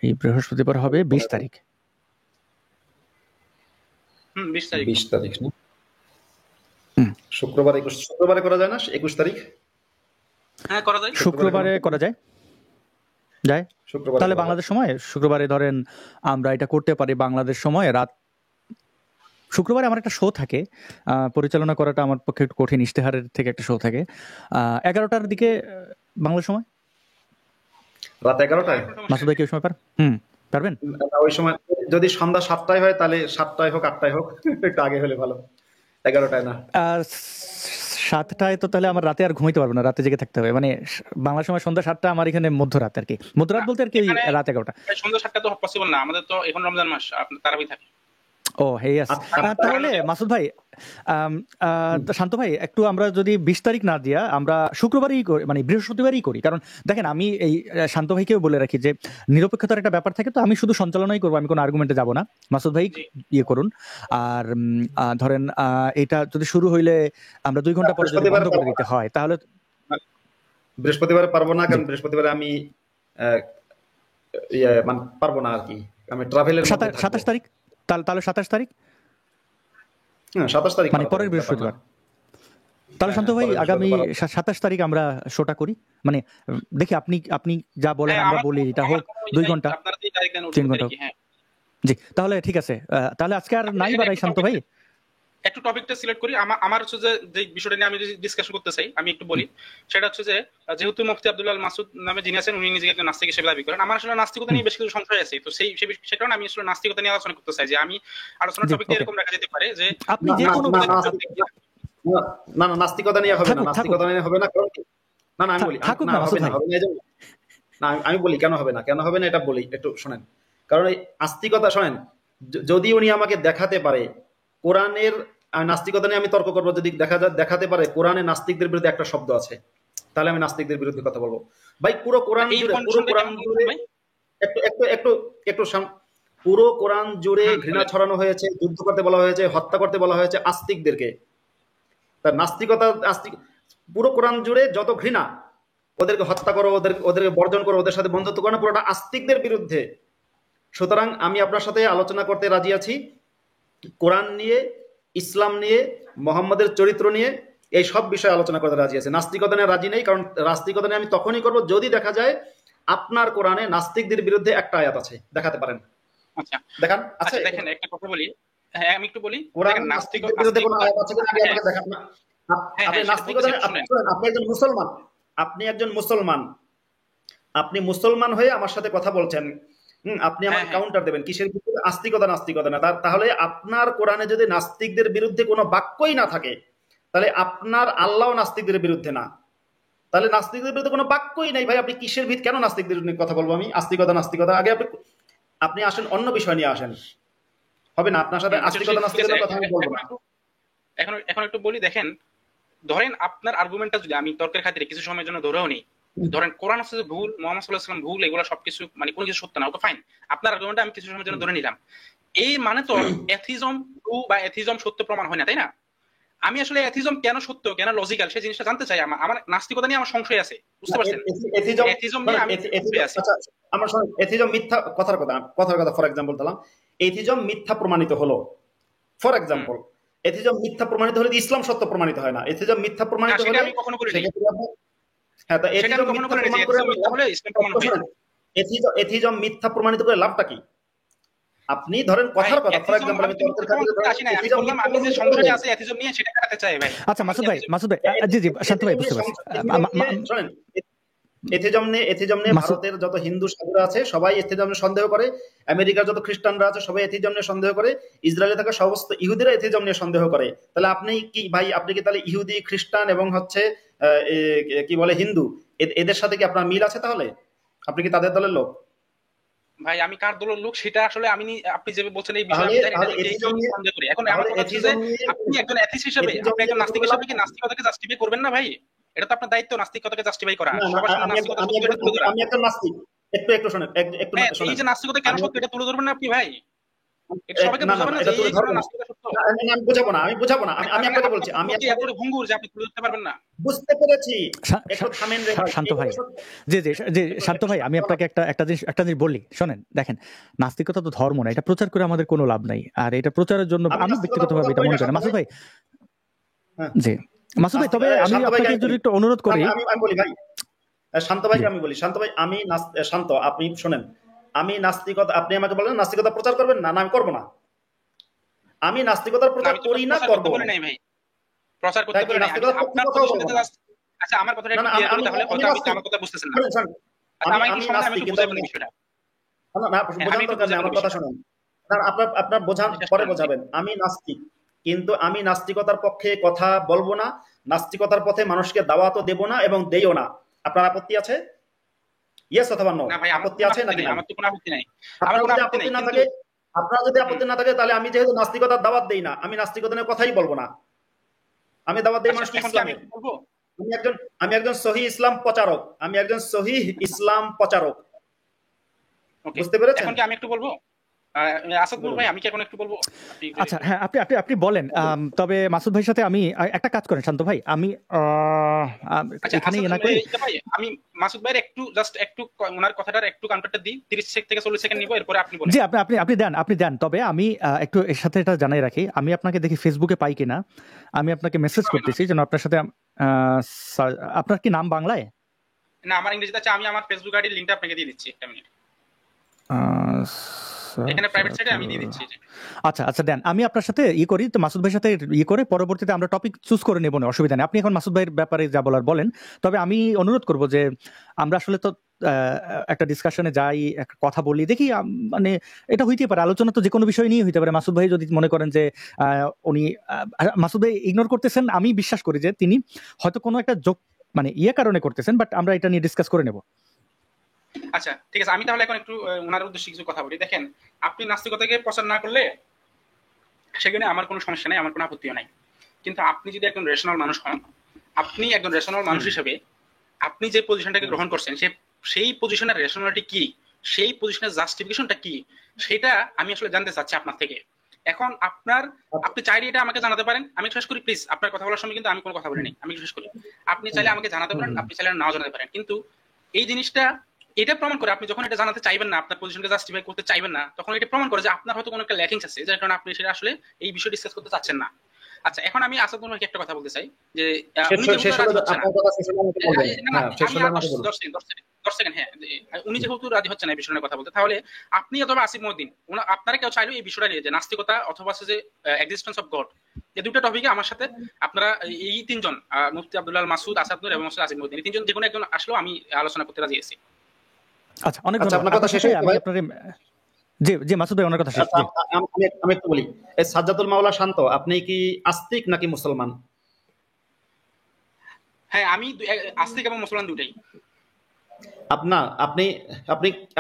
এই বৃহস্পতিবার হবে 20 তারিখ। 20 তারিখ না? শুক্রবারে করা যায় না 21 তারিখ? হ্যাঁ, করা যায়। শুক্রবারে করা যায়। তাহলে বাংলাদেশ সময় শুক্রবারে ধরেন আমরা এটা করতে পারি, বাংলাদেশ সময় রাত, শুক্রবারে আমার একটা শো থাকে, পরিচালনা করাটা আমার পক্ষে একটু কঠিন, ইশতেহারের থেকে একটা শো থাকে 11টার দিকে বাংলা সময়, রাত 11টায়। মাসুদ ভাই কি ওই সময় পারবেন? ওই সময় যদি সন্ধ্যা 7টায় হয় তাহলে 7টায় হোক 8টায় হোক, একটু আগে হলে ভালো, 11টায় না। 7টায় তো তাহলে আমার রাতে আর ঘুমাইতে পারবো না, রাতে জেগে থাকতে হবে, মানে বাংলা সময় সন্ধ্যা 7টা, আমার এখানে মধ্যরাত আর কি, মধ্যরাত বলতে আর কি রাত 11টা। সন্ধ্যা 7টা তো পসিবল না, আমাদের তো এখন রমজান মাস, আপনার তারাবি থাকে। ও হেয়াস, তাহলে মাসুদ ভাই, শান্ত ভাই, একটু আমরা যদি 20 তারিখ না দিয়া আমরা শুক্রবারই করি, মানে বৃহস্পতিবারই করি, কারণ দেখেন আমি এই শান্ত ভাইকেও বলে রাখি যে নিরপেক্ষতার একটা ব্যাপার থাকে, তো আমি শুধু সঞ্চালনাই করবো, আমি কোনো আর্গুমেন্টে যাব না, মাসুদ ভাই ইয়ে করুন। আর ধরেন এটা যদি শুরু হইলে আমরা 2 ঘন্টা পরে যদি বন্ধ করে দিতে হয়, তাহলে বৃহস্পতিবারে পারবো না, কারণ বৃহস্পতিবারে আমি মানে পারবো না আর কি, আমি ট্রাভেলের মধ্যে থাকবো। 27 তারিখ, তাহলে 27 তারিখ, 27 তারিখ মানে পরের বৃহস্পতিবার। তাহলে শান্ত ভাই আগামী 27 তারিখ আমরা শোটা করি, মানে দেখি আপনি যা বলেন আমরা বলি, এটা হোক 2 ঘন্টা 3 ঘন্টা। জি, তাহলে ঠিক আছে, তাহলে আজকে আর নাই বাড়াই শান্ত ভাই, একটু টপিকটা সিলেক্ট করি। আমার হচ্ছে যে বিষয়টা নিয়ে আমি ডিসকাশন করতে চাই, আমি একটু বলি। সেটা হচ্ছে যে যেহেতু মুফতি আব্দুল্লাহ আল মাসুদ নামে যিনি আছেন, উনি নিজেকে একজন নাস্তিক হিসেবে দাবি করেন। আমার আসলে নাস্তিকতা নিয়ে বেশ কিছু সংশয় আছে, তো সেই কারণে আমি আসলে নাস্তিকতা নিয়ে আলোচনা করতে চাই, যে আমি আলোচনার টপিকটা এরকম রাখা যেতে পারে যে আপনি যে কোনো না নাস্তিকতা নিয়ে হবে না, নাস্তিকতা নিয়ে হবে না, না আমি বলি আমি বলি কেন হবে না এটা বলি, একটু শোনেন। কারণ এই আস্তিকতা, শোনেন, যদি উনি আমাকে দেখাতে পারে কোরআনের, নাস্তিকতা নিয়ে আমি তর্ক করবো, যদি দেখাতে পারে কোরআনে নাস্তিকদের বিরুদ্ধে একটা শব্দ আছে, তাহলে আমি নাস্তিকদের বিরুদ্ধে কথা বলবো। ভাই পুরো কোরআন জুড়ে ঘৃণা ছড়ানো হয়েছে, যুদ্ধ করতে বলা হয়েছে, হত্যা করতে বলা হয়েছে আস্তিকদেরকে। তার নাস্তিকতা, পুরো কোরআন জুড়ে যত ঘৃণা, ওদেরকে হত্যা করো, ওদেরকে বর্জন করো, ওদের সাথে বন্ধুত্ব করো, পুরোটা আস্তিকদের বিরুদ্ধে। সুতরাং আমি আপনার সাথে আলোচনা করতে রাজি আছি কোরআন নিয়ে, ইসলাম নিয়ে, মোহাম্মদের চরিত্র নিয়ে, এই সব বিষয়ে আলোচনা করতে রাজি আছে। নাস্তিকতা নিয়ে রাজি নেই, কারণ নাস্তিকতা নিয়ে আমি তখনই করবো যদি দেখা যায় আপনার কোরআনে নাস্তিকদের বিরুদ্ধে একটা আয়াত আছে, দেখাতে পারেন। আচ্ছা দেখান, দেখেন একটা কথা বলি, হ্যাঁ আমি একটু বলি, কোরআন নাস্তিকদের বিরুদ্ধে কোনো আয়াত আছে কিনা আগে আমাকে দেখান না। হ্যাঁ আপনি হ্যাঁ সেটা নাস্তিকতা বলতেছি, আপনি শুনেন। শুনেন, আপনি একজন মুসলমান, আপনি একজন মুসলমান, আপনি মুসলমান হয়ে আমার সাথে কথা বলছেন। আপনি হ্যাঁ আমাকে হ্যাঁ কাউন্টার দেবেন কিসের ভিত্তিতে? আস্তিকতা নাস্তিকতা না। তাহলে আপনার কোরআনে যদি নাস্তিকদের বিরুদ্ধে কোনো বাক্যই না থাকে, তাহলে আপনার আল্লাহ নাস্তিকদের বিরুদ্ধে না। তাহলে নাস্তিকদের বিরুদ্ধে কোনো বাক্যই নাই ভাই, আপনি কিসের ভিত, কেন নাস্তিকদের নিয়ে কথা বলবো আমি? আস্তিকতা নাস্তিকতা আগে আপনি আপনি আসেন, অন্য বিষয় নিয়ে আসেন। হবে না, আপনার সাথে আচ্ছা আস্তিকতা ঠিক আছে, নাস্তিকতার কথা আমি বলবো এখন না। একটু এখন একটু বলি। দেখেন, ধরেন আপনার আর্গুমেন্টটা যদি আমি তর্কের খাতিরে কিছু সময়ের জন্য ধরেও নিই, ধরেন কোরআন হচ্ছে যে ভুল, মোহাম্মদ সাল্লাল্লাহু আলাইহি ওয়াসাল্লাম ভুল, এগুলো সবকিছু মানে কোনো কিছু সত্য না, ওকে ফাইন। আপনার আর্গুমেন্টটা আমি কিছু সময়ের জন্য ধরে নিলাম। এই মানে তো এথিজম ট্রু বা এথিজম সত্য প্রমাণ হয় না, তাই না? আমি আসলে এথিজম কেন সত্য, কেন লজিক্যাল, সেই জিনিসটা জানতে চাই। আমার নাস্তিকতা নিয়ে আমার সংশয় আছে, বুঝতে পারছেন? এথিজম, এথিজম নিয়ে আমি সংশয় আছে। আচ্ছা আমার শোনেন, এথিজম মিথ্যা, কথার কথা ফর এক্সাম্পল দিলাম, এথিজম মিথ্যা প্রমাণিত হলো, ফর হুম। এক্সাম্পল, এথিজম মিথ্যা প্রমাণিত হলে ইসলাম সত্য প্রমাণিত হয় না। এথিজম মিথ্যা না প্রমাণিত সেটা হলে আমি কখনো বলিনি, সেক্ষেত্রে হ্যাঁ, তা সেটা আমি এথিজম কখনো মিথ্যা বলিনি যে প্রমাণ করে এথিজম মিথ্যা হলে ইসলাম প্রমাণ হবে। শোনেন, এথিজম মিথ্যা প্রমাণিত করে লাভটা কি? আপনি ধরেন ভাই কথার কথা, ফর এথিজম এক্সাম্পল আমি আমি তো মিথ্যা তর্কের প্রমাণ খাতিরে করতে ধরেন আসি নাই, আমি এথিজম বললাম মিথ্যা আমি যে প্রমাণিত সংশয় করবে। আছে এথিজম নিয়ে সেটা কাটাতে চাই ভাই। আচ্ছা আমার মাসুদ যে ভাই, এথিজম মাসুদ ভাই, জি জি শান্ত ভাই বুঝতে পারছি। শোনেন, এথিজম নিয়ে মাসুদ, ভারতের যত হিন্দু সাধুরা আছে সবাই এথিজম নিয়ে সন্দেহ করে, আমেরিকার যত খ্রিস্টানরা আছে সবাই এথিজম নিয়ে সন্দেহ করে, ইসরায়েলে থাকা সমস্ত ইহুদিরা এথিজম নিয়ে সন্দেহ করে। তাহলে আপনি কি ভাই, আপনি কি তাহলে ইহুদি, খ্রিস্টান এবং হচ্ছে কি বলে হিন্দু, এদের সাথে কি আপনার মিল আছে? তাহলে আপনি কি তাদের দলের লোক? ভাই আমি কার দলের লোক সেটা আসলে আমি আপনি যেভাবে বলছেন এই বিষয়ে তাহলে আমি জানি না, তাহলে যে এথিজম কি নিয়ে সন্দেহ করি। এখন আমার তাহলে কথা হচ্ছে যে এথিজম নিয়ে আপনি একজন এথিস্ট হিসেবে, এথিজম আপনি নিয়ে একজন কথা নাস্তিক বলে লাভ হিসেবে কি কি? নাস্তিকতাকে জাস্টিফাই করবেন না ভাই? এটা তো আপনার দায়িত্ব নাস্তিকতাকে জাস্টিফাই করা, না না, সবার সামনে আমি নাস্তিকতা আমি সত্য এটা তুলে ধরা। আমি একটা নাস্তিক। একটু শোনেন, একটু হ্যাঁ এই শোনেন। যে নাস্তিকতা কেন আমি সত্য এটা তুলে ধরবেন না আপনি ভাই? এটা সবাইকে না না বুঝাবেন না, না যে এটা তুলে এই ধরবো কারণে না। নাস্তিকতা সত্য। আমি বোঝাবো না, মানে আমি তার মানে আপনাকে আপনার বলছি, আমি কথা কি আপনাকে এতটা ভঙ্গুর যে আপনি তুলে ধরতে পারবেন না? বুঝতে পেরেছি। একটু শা- থামেন রে ভাই, শান্ত ভাই, এইভাবে জি জি জি শান্ত একটু ভাই, আমি আপনাকে একটা জিনিস বলি, শোনেন দেখেন, নাস্তিকতা তো ধর্ম না, এটা প্রচার করে আমাদের কোনো লাভ নাই, আর এটা প্রচারের জন্য আমি আমি নাস্তিকতা ব্যক্তিগতভাবে প্রচার এটা করি মনে না, করি না। শান্ত মাসুদ ভাই। ভাই, হ্যাঁ, জি মাসুদ ভাই, তবে আমি শান্ত ভাইকে আপনাকে আমি যদি বলি, একটু অনুরোধ করি, আমি বলি ভাই, শান্ত জি ভাইকে আমি বলি, শান্ত ভাই, শান্ত, আপনি শোনেন, আমি নাস্তিকতা, আপনি আমাকে বলেন নাস্তিকতা প্রচার করবেন না, না আমি করবো না। আমি নাস্তিকতার না প্রচার আমি তো করি না, প্রচার করতে করবো বলি না। নাই ভাই, প্রচার করতে তাই কি বলি নাই আমি। নাস্তিকতার পক্ষে আপনার কথাও পজিশনটা বলবো না? জাস্ট, আচ্ছা আমার কথাটা না একটু না, ক্লিয়ার করে, তাহলে আমি হয়তো আপনি তো নাস্তিক। আমার কথা বুঝতেছেন না। শোনেন, শোনেন, আচ্ছা আমাকে একটু আমি সময়, আমি নাস্তিক, একটু কিন্তু বুঝাই আমি বলি বিষয়টা। না না, হ্যাঁ আমি বোঝানোর একটু দরকার নেই, বুঝাই বলি আমার কথা বিষয়টা। শোনেন। না, আপনার বোঝান, শেষ পরে করেন জি। বোঝাবেন। আমি নাস্তিক, কিন্তু আমি নাস্তিকতার পক্ষে কথা বলবো না, নাস্তিকতার পথে মানুষকে দাওয়াতও দেব না এবং দেইও না। আপনার আপত্তি আছে? ইয়েস অথবা নো? না ভাই আমার তো আপত্তি কোনো আছে আপত্তি নাকি নেই, নাই? আমার তো কোনো আপত্তি নাই, আমার আপনার কোনো যদি আপত্তি আপত্তি নাই, না কিন্তু থাকে, আপনার যদি হুম, আপত্তি না থাকে, তাহলে আমি যেহেতু নাস্তিকতার দাওয়াত দেই না, আমি নাস্তিকতা নিয়ে কথাই বলবো না। আমি দাওয়াত দেই আচ্ছা মানুষকে এখন কি আমি ইসলামের। একটু বলবো? আমি একজন সহি ইসলাম প্রচারক, আমি একজন সহি ইসলাম প্রচারক। ওকে, বুঝতে পেরেছেন? এখন কি আমি একটু বলবো? আসাদুল বলুন। ভাই আমি কি এখন একটু বলবো? আপনি একটু আচ্ছা হ্যাঁ, আপনি আপনি আপনি বলেন। তবে মাসুদ ভাইয়ের সাথে আমি একটা কাজ করেন শান্ত ভাই, আমি আচ্ছা এখানেই আসাদুল না করি। ভাই, আমি মাসুদ ভাইয়ের একটু জাস্ট একটু ওনার কথাটার একটু কাউন্টারটা দিই, 30 থেকে 40 সেকেন্ড নিব, এরপরে আপনি বলেন। জি আপনি আপনি আপনি দেন। তবে আমি একটু এর সাথে এটা জানাই রাখি, আমি আপনাকে দেখি ফেসবুকে পাই কিনা, আমি আপনাকে মেসেজ পাবেন করতেছি যেন আপনার সাথে আপনার কি নাম বাংলায়? না আমার ইংরেজিতে আছে, আমি আমার ফেসবুক আইডির লিংকটা আপনাকে দিয়ে দিচ্ছি, একটা মিনিট। আহ, এখানে প্রাইভেট সাইটে আমি দিয়ে দিচ্ছি। আচ্ছা আচ্ছা দেন, আমি আপনার সাথে করি তো, মাসুদ ভাইয়ের সাথে করে পরবর্তীতে আমরা টপিক চুজ করে নেব না, অসুবিধা নেই। আপনি এখন মাসুদ ভাইয়ের ব্যাপারে যা বলার বলেন। তবে আমি অনুরোধ করব যে আমরা আসলে তো একটা ডিসকাশনে যাই, একটা কথা বলি, দেখি মানে এটা হইতে পারে, আলোচনা তো যে কোনো বিষয় নিয়ে হইতে পারে। মাসুদ ভাই যদি মনে করেন যে উনি মাসুদ ভাই ইগনোর করতেছেন, আমি বিশ্বাস করি যে তিনি হয়তো কোনো একটা যোগ মানে কারণে করতেছেন, বাট আমরা এটা নিয়ে ডিসকাস করে নেব। আচ্ছা ঠিক আছে, আমি তাহলে এখন একটু ওনার উদ্দেশ্যে কিছু কথা বলি। দেখেন, আপনি নাস্তিকতাকে প্রচার না করলে সেখানে আমার কোনো সমস্যা নেই, আমার কোনো আপত্তিও নাই। কিন্তু আপনি যদি একজন রেশনাল মানুষ হন, আপনি একজন রেশনাল মানুষ হিসেবে আপনি যে পজিশনটাকে গ্রহণ করছেন, সেই পজিশনের রেশনালিটি কি, সেই পজিশনের জাস্টিফিকেশনটা কি, সেটা আমি আসলে জানতে চাচ্ছি আপনার থেকে। এখন আপনি চাইলে এটা আমাকে জানাতে পারেন। আমি শেষ করি প্লিজ, আপনার কথা বলার সময় কিন্তু আমি কোনো কথা বলিনি, আমি শেষ করি। আপনি চাইলে আমাকে জানাতে পারেন, আপনি চাইলে নাও জানাতে পারেন, কিন্তু এই জিনিসটা এটা প্রমাণ করে, আপনি যখন এটা জানাতে চাইবেন না, আপনার পজিশনকে জাস্টিফাই করতে চাইবেন না, তখন এটা প্রমাণ করে যে আপনার হয়তো কোনো একটা ল্যাকিংস আছে, যার কারণে আপনি সেটা আসলে এই বিষয়ে ডিসকাস করতে চাচ্ছেন না। আচ্ছা এখন আমি আসাদুল ভাইকে একটা কথা বলতে চাই যে উনি যে রাজি হচ্ছে না। না না আমি 10 10 সেকেন্ড, হ্যাঁ, উনি যেহেতু রাজি হচ্ছে না এই বিষয়ে কথা বলতে, তাহলে আপনি অথবা আসিফ মহিউদ্দিন আপনারা কেউ চাইলেও এই বিষয়টা নিয়ে যে নাস্তিকতা অথবা যে এক্সিস্টেন্স অফ গড, এই দুটো টপিকে আমার সাথে আপনারা এই তিনজন মুফতি আব্দুল্লাহ আল মাসুদ, আসাদ নূর এবং আসিফ মহিউদ্দিন, এই তিনজন যে কোনো একজন আসলেও আমি আলোচনা করতে রাজি আছি। আচ্ছা, অনেক আচ্ছা, ধন্যবাদ। আপনার কথা আপনার শেষ সাথে হয়েছে আমি ভাই? আপনার জি জি মাসুদ ভাই, ওনার কথা শেষ। আচ্ছা, জি আমি একটু বলি, এই সাজ্জাদুল মাওলা শান্ত, আপনি কি আস্তিক নাকি মুসলমান? হ্যাঁ, আমি আস্তিক এবং মুসলমান দুটাই। আপনি আপনি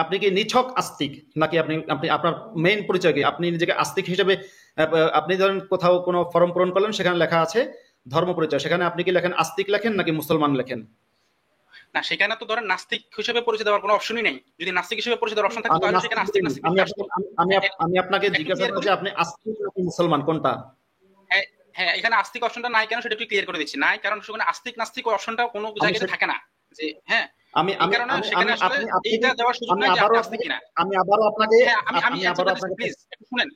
আপনি কি নিছক আস্তিক, নাকি আপনি আপনি আপনার মেইন পরিচয় কি? আপনি নিজেকে আস্তিক হিসেবে আপনি ধরেন কোথাও কোনো ফর্ম পূরণ করলেন, সেখানে লেখা আছে ধর্ম পরিচয়, সেখানে আপনি কি লেখেন আস্তিক লেখেন নাকি মুসলমান লেখেন? না, সেখানে তো ধরেন নাস্তিক হিসেবে পরিচয় দেওয়ার কোনো অপশনই নেই। যদি নাস্তিক হিসেবে পরিচয় দেওয়ার অপশন থাকতো আমি তাহলে নাস্তিক সেখানে আস্তিক বলিনি। নাস্তিক আমি লিখে আসতো। আমি আপনাকে একটু জিজ্ঞাসা ক্লিয়ার করেছি করি। আপনি আস্তিক নাকি মুসলমান, কোনটা? হ্যাঁ, হ্যাঁ, এখানে আস্তিক অপশনটা নাই কেন সেটা একটু ক্লিয়ার করে দিচ্ছি। নাই কারণ সেখানে আস্তিক নাস্তিক অপশনটা কোনো আমি জায়গায় সে- থাকে না। যে হ্যাঁ, আমি এই আমি কারণে আমি সেখানে আমি আসলে আপনি আপনি এইটা দেওয়ার সুযোগ আমি নাই যে আবারও আপনি আস্তিক কিনা। আমি আবারও আপনাকে হ্যাঁ, আমি আমি আবারও অ্যানসারটা দিচ্ছি, আপনাকে প্লিজ একটু শুনেন।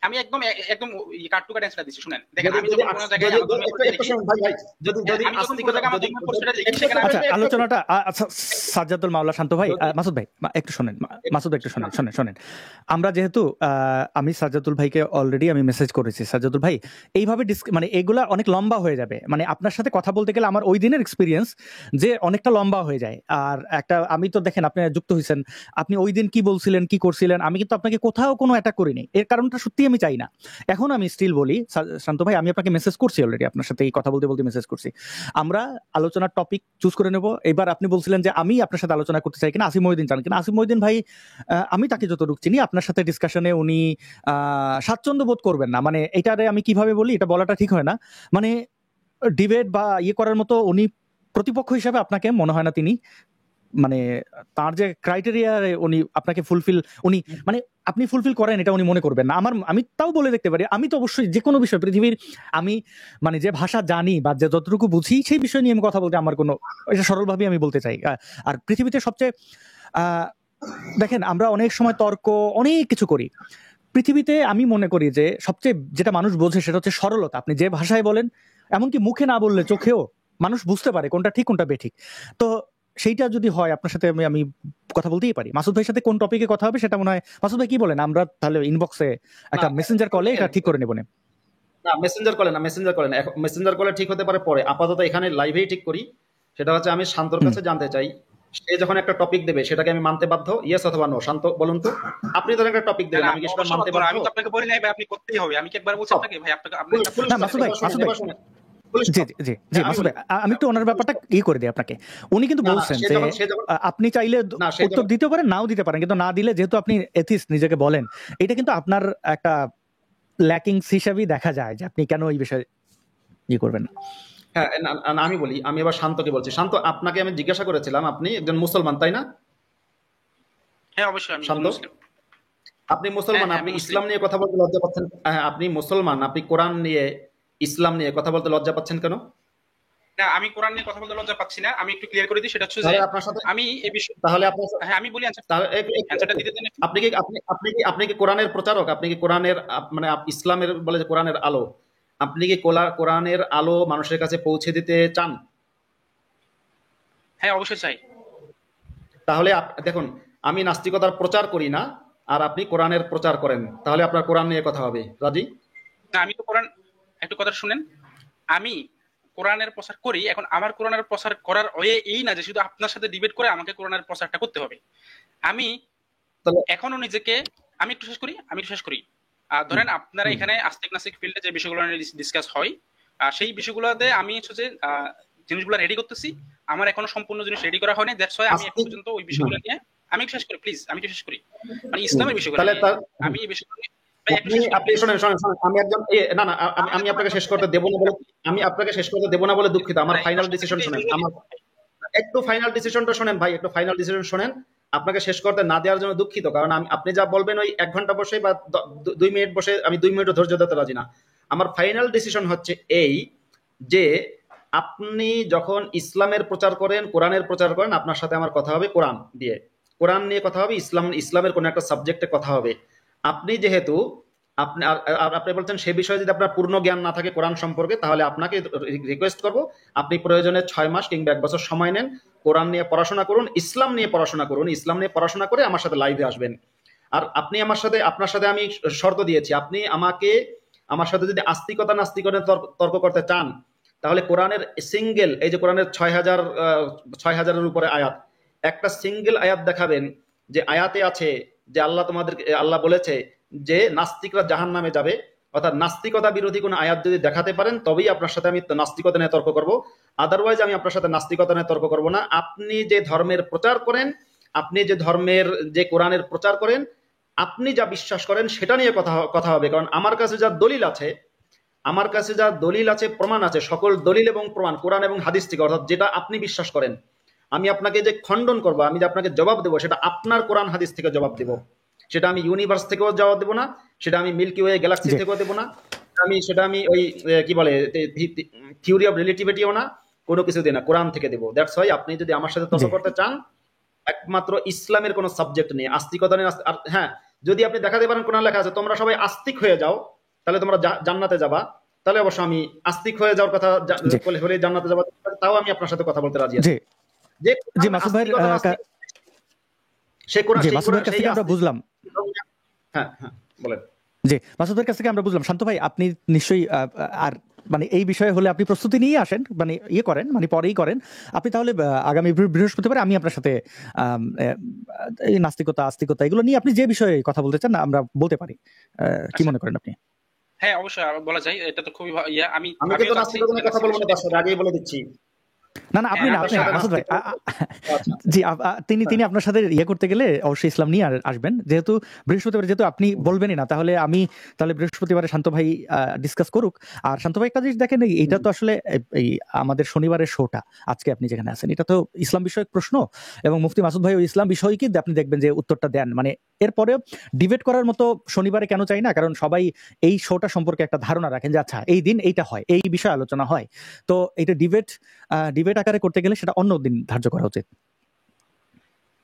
আমি একদম একদম কাট টু কাট অ্যান্সারটা দিচ্ছি, শুনেন। দেখেন, যদি আমি যদি যখন কোনো জায়গায় যদি আমার ধর্মের একটু পরিচয় একটু দেখি, শুনুন ভাই, যদি যদি আমি যখন কোনো আস্তিকতা জায়গায় আমার যদি ধর্মের পরিচয়টা দেখি সেখানে আচ্ছা, আসলে আলোচনাটা আচ্ছা, সাজ্জাদুল মাওলা শান্ত ভাই, যদি মাসুদ ভাই একটু শোনেন, মাসুদ ভাই একটু শোনেন। আমরা যেহেতু আমি সাজ্জাদুল ভাইকে অলরেডি আমি মেসেজ করেছি, সাজ্জাদুল ভাই এইভাবে মানে এগুলা অনেক লম্বা হয়ে যাবে, মানে আপনার সাথে কথা বলতে গেলে আমার ওই দিনের এক্সপিরিয়েন্স যে অনেকটা লম্বা হয়ে যায়। আর একটা আমি তো দেখেন আপনি যুক্ত হয়েছেন, আপনি ওই দিন কি বলছিলেন কি করছিলেন, আমি কিন্তু আপনাকে কোথাও কোনো অ্যাটাক করিনি, এর কারণটা সত্যি আমি চাই না। এখন আমি স্টিল বলি শান্ত ভাই, আমি আপনাকে মেসেজ করছি অলরেডি, আপনার সাথে এই কথা বলতে বলতে মেসেজ করছি। আমরা আলোচনার টপিক চুজ করে নেব। এবার আপনি বলছিলেন যে আমি আপনার সাথে আলোচনা করতে চাই কিনা, আসিফ মহিউদ্দিন চান কিনা। আসিফ মহিউদ্দিন ভাই, আমি তাকে যতটুকু চিনি আপনার সাথে ডিসকাশনে উনি স্বাচ্ছন্দ্য বোধ করবেন না, মানে এটারে আমি কিভাবে বলি, এটা বলাটা ঠিক হয় না, মানে ডিবেট বা ইয়ে করার মতো উনি প্রতিপক্ষ হিসাবে আপনাকে মনে হয় না তিনি, মানে তার যে ক্রাইটেরিয়া উনি আপনাকে ফুলফিল উনি মানে আপনি ফুলফিল করেন এটা উনি মনে করবেন না। আমি তাও বলে দেখতে পারি, আমি তো অবশ্যই যে কোনো বিষয় পৃথিবীর আমি মানে যে ভাষা জানি বা যে যতটুকু বুঝি সেই বিষয় নিয়ে আমি কথা বলতে আমার কোনো, এটা সরলভাবেই আমি বলতে চাই। আর পৃথিবীতে সবচেয়ে দেখেন আমরা অনেক সময় তর্ক অনেক কিছু করি, পৃথিবীতে আমি মনে করি যে সবচেয়ে যেটা মানুষ বোঝে সেটা হচ্ছে সরলতা। আপনি যে ভাষায় বলেন, এমনকি মুখে না বললে চোখেও মানুষ বুঝতে পারে কোনটা ঠিক কোনটা বেঠিক। তো সেইটা যদি হয় আপনার সাথে আমি কথা বলতেই পারি। মাসুদ ভাইয়ের সাথে কোন টপিকে কথা হবে সেটা মনে হয়, মাসুদ ভাই কি বলেন, আমরা তাহলে ইনবক্সে একটা মেসেঞ্জার কলে এটা ঠিক করে নেব। না, মেসেঞ্জার কলে না, মেসেঞ্জার কলে ঠিক হতে পারে পরে, আপাতত এখানে লাইভেই ঠিক করি। সেটা হচ্ছে আমি শান্তর কাছে জানতে চাই, সে যখন একটা টপিক দেবে সেটাকে আমি মানতে বাধ্য, ইয়েস অথবা নো। শান্ত বলুন তো, আপনি ধরেন একটা টপিক দেবেন, আমি কি সেটা মানতে বাধ্য? আমি তো আপনাকে বলি নাই ভাই আপনি করতেই হবে। আমি কি একবার বলছি আপনাকে ভাই আপনাকে না মাসুদ ভাই, জি জি জি মাসুদ ভাই, আমি একটু ওনার ব্যাপারটা করে দিই আপনাকে। উনি কিন্তু বলছেন যে আপনি চাইলে উত্তর দিতে পারেন, নাও দিতে পারেন, কিন্তু না দিলে যেহেতু আপনি এথিস্ট নিজেকে বলেন, এটা কিন্তু আপনার একটা ল্যাকিংস হিসাবেই দেখা যায় যে আপনি কেন এই বিষয়ে করবেন না। হ্যাঁ, আমি বলি, আমি এবার শান্তকে বলছি। শান্ত, আপনাকে আমি জিজ্ঞাসা করেছিলাম, আপনি একজন মুসলমান তাই না? হ্যাঁ অবশ্যই আমি শান্ত, মুসলিম। আপনি মুসলমান, হ্যাঁ, আপনি আমি ইসলাম নিয়ে কথা বলতে লজ্জা পাচ্ছেন? হ্যাঁ, আপনি মুসলমান, আপনি কোরআন নিয়ে ইসলাম নিয়ে কথা বলতে লজ্জা পাচ্ছেন কেন? না, আমি কোরআন নিয়ে কথা বলতে লজ্জা পাচ্ছি না। আমি একটু ক্লিয়ার করে দিই, সেটা হচ্ছে যে তাহলে আপনার সাথে আমি এই বিষয়ে, তাহলে আপনার হ্যাঁ আমি বলি তাহলে অ্যানসারটা দিতে দেন। আপনি কি কোরআনের প্রচারক? আপনি কি কোরআনের মানে ইসলামের বলে যে কোরআনের আলো, আপনি কি কোরআনের আলো মানুষের কাছে পৌঁছে দিতে চান? হ্যাঁ অবশ্যই চাই। তাহলে দেখুন, আমি নাস্তিকতার প্রচার করি না, আর আপনি কোরআনের প্রচার করেন, তাহলে আপনার কোরআন নিয়ে কথা হবে, রাজি? না, আমি তো কোরআন, একটু কথা শুনেন, আমি কোরআনের প্রচার করি। এখন আমার কোরআনের প্রচার করার ওয়ে এই না যে শুধু আপনার সাথে ডিবেট করে আমাকে কোরআনের প্রচারটা করতে হবে। আমি এখনো নিজেকে, আমি একটু শেষ করি। ধরেন আপনারা এখানে আস্তিক নাস্তিক ফিল্ডে যে বিষয়গুলো নিয়ে ডিসকাস হয়, সেই বিষয়গুলোতে আমি হচ্ছে যে জিনিসগুলো রেডি করতেছি। আমার এখনো সম্পূর্ণ জিনিস রেডি করা হয়নি, দ্যাটস ওয়াই আমি এখন পর্যন্ত ওই বিষয়গুলো নিয়ে, আমি শেষ করি প্লিজ, আমি শেষ করি, মানে ইসলামের বিষয়গুলো আমি এই বিষয়গুলো আপনি শুনেন, আমি একজন না না, আমি আপনাকে শেষ করতে দেব না বলে, দুঃখিত। আমার ফাইনাল ডিসিশন শুনেন, আমার একটু ফাইনাল ডিসিশনটা শুনেন ভাই, একটু ফাইনাল ডিসিশন শুনেন। আপনাকে শেষ করতে না দেওয়ার জন্য দুঃখিত, কারণ আপনি যা বলবেন ওই 1 ঘন্টা বসে বা 2 মিনিট বসে আমি 2 মিনিটও ধৈর্য ধরতে রাজি না। আমার ফাইনাল ডিসিশন হচ্ছে এই যে আপনি যখন ইসলামের প্রচার করেন, কোরআনের প্রচার করেন, আপনার সাথে আমার কথা হবে কোরআন নিয়ে কথা হবে, ইসলামের কোনো একটা সাবজেক্টে কথা হবে। আপনি যেহেতু আপনি বলছেন সে বিষয়ে যদি আপনার পূর্ণ জ্ঞান না থাকে কোরআন সম্পর্কে, তাহলে আপনাকে রিকোয়েস্ট করব আপনি প্রয়োজনে 6 মাস কিংবা 1 বছর সময় নেন, কোরআন নিয়ে পড়াশোনা করুন, ইসলাম নিয়ে পড়াশোনা করুন, ইসলাম নিয়ে পড়াশোনা করে আমার সাথে লাইভে আসবেন। আর আপনি আপনার সাথে আমি শর্ত দিয়েছি, আপনি আমার সাথে যদি আস্তিকতা নাস্তিকতা তর্ক করতে চান, তাহলে কোরআনের সিঙ্গেল, এই যে কোরআনের 6,000-এর উপরে আয়াত, একটা সিঙ্গেল আয়াত দেখাবেন যে আয়াতে আছে যে আল্লাহ বলেছে যে নাস্তিকরা জাহান্নামে যাবে, অর্থাৎ নাস্তিকতা বিরোধী কোন আয়াত যদি দেখাতে পারেন তবেই আপনার সাথে আমি নাস্তিকতা নিয়ে তর্ক করব। আদারওয়াইজ আমি আপনার সাথে নাস্তিকতা নিয়ে তর্ক করব না। আপনি যে ধর্মের প্রচার করেন, আপনি যে ধর্মের যে কোরআনের প্রচার করেন, আপনি যা বিশ্বাস করেন সেটা নিয়ে কথা হবে। কারণ আমার কাছে যা দলিল আছে, প্রমাণ আছে, সকল দলিল এবং প্রমাণ কোরআন এবং হাদিস থেকে, অর্থাৎ যেটা আপনি বিশ্বাস করেন, আমি আপনাকে যে খণ্ডন করবো, আমি যে আপনাকে জবাব দেবো, সেটা আপনার কোরআন হাদিস থেকে জবাব দেবো। সেটা আমি ইউনিভার্স থেকেও জবাব দেবো না, সেটা আমি মিল্কি ওয়ে গ্যালাক্সি থেকেও দেবো না, সেটা আমি ওই কি বলে থিওরি অফ রিলেটিভিটিও না, কোনো কিছু দিয়ে না, কোরআন থেকে দেবো। দ্যাটস ওয়াই আপনি যদি আমার সাথে তর্ক করতে চান, একমাত্র ইসলামের কোনো সাবজেক্ট নেই, আস্তিকতা নেই। আর হ্যাঁ, যদি আপনি দেখাতে পারেন কোরআন লেখা আছে তোমরা সবাই আস্তিক হয়ে যাও, তাহলে তোমরা জান্নাতে যাবা, তাহলে অবশ্য আমি আস্তিক হয়ে যাওয়ার কথা হলে জান্নাতে যাবা, তাও আমি আপনার সাথে কথা বলতে রাজি আছি। জি মাসুদ ভাই, মাসুদ ভাইয়ের কাছ থেকে আমরা বুঝলাম। হ্যাঁ বলেন। জি, মাসুদ ভাইয়ের কাছ থেকে আমরা বুঝলাম। শান্ত ভাই, আপনি নিশ্চয়ই আর মানে এই বিষয়ে হলে আপনি প্রস্তুতি নিয়ে আসেন, মানে করেন, মানে পরেই করেন আপনি। তাহলে আগামী বৃহস্পতিবার আমি আপনার সাথে এই নাস্তিকতা আস্তিকতা এগুলো নিয়ে আপনি যে বিষয়ে কথা বলতে চান আমরা বলতে পারি। কি মনে করেন আপনি? হ্যাঁ, অবশ্যই বলা যায়, এটা তো খুবই আমি কিন্তু নাস্তিকতা নিয়ে কথা বলবো না, তার আগেই বলে দিচ্ছি। না আপনি মাসুদ ভাই, জি তিনি আপনার সাথে করতে গেলে অবশ্যই ইসলাম নিয়ে আসবেন। যেহেতু বৃহস্পতিবার, যেহেতু আপনি বলবেনই না, তাহলে বৃহস্পতিবারে শান্ত ভাই ডিসকাস করুক। আর শান্ত ভাই একটা জিনিস দেখেন, এইটা তো আসলে এই আমাদের শনিবারের শোটা, আজকে আপনি যেখানে আছেন, এটা তো ইসলাম বিষয়ক প্রশ্ন, এবং মুফতি মাসুদ ভাই ইসলাম বিষয় কি আপনি দেখবেন যে উত্তরটা দেন। মানে এরপরে ডিবেট করার মতো শনিবারে কেন চাই না, কারণ সবাই এই শোটা সম্পর্কে একটা ধারণা রাখেন যে আচ্ছা এই দিন এইটা হয়, এই বিষয়ে আলোচনা হয়। তো এটা ডিবেট আকারে করতে গেলে সেটা অন্য দিন ধার্য করা উচিত।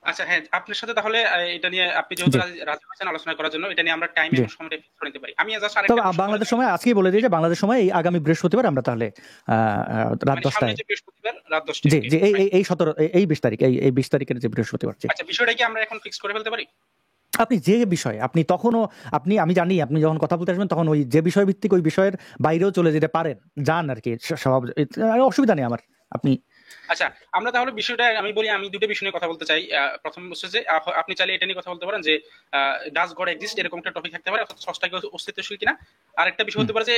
আচ্ছা হ্যাঁ, আপনার সাথে তাহলে এটা নিয়ে আপনি যেহেতু রাজি আছেন আলোচনা করার জন্য, এটা নিয়ে আমরা টাইম এবং সময়টা ফিক্স করে নিতে পারি। আমি জাস্ট আরেকটা বাংলাদেশ সময় আজকেই বলে দিই যে বাংলাদেশ সময় এই আগামী বৃহস্পতিবার আমরা তাহলে রাত 10টায়, বৃহস্পতিবার রাত 10টায়, জি জি এই 17 এই 20 তারিখ, এই 20 তারিখের যে বৃহস্পতিবার। আচ্ছা, বিষয়টা কি আমরা এখন ফিক্স করে ফেলতে পারি? আপনি যে বিষয়, আপনি তখনও আমি জানি আপনি যখন কথা বলতে আসবেন তখন ওই যে বিষয় ভিত্তিক ওই বিষয়ের বাইরেও চলে যেতে পারেন, যান আর কি, অসুবিধা নেই আমার। আপনি আচ্ছা, আমরা তাহলে বিষয়টা আমি বলি, আমি দুটো বিষয় নিয়ে কথা বলতে চাই। প্রথম হচ্ছে যে আপনি চাইলে এটা নিয়ে কথা বলতে পারেন যে ডাজ গড এক্সিস্ট, এরকম একটা টপিক থাকতে পারে, অর্থাৎ স্রষ্টা কি অস্তিত্বশীল কিনা। আরেকটা বিষয় হতে পারে যে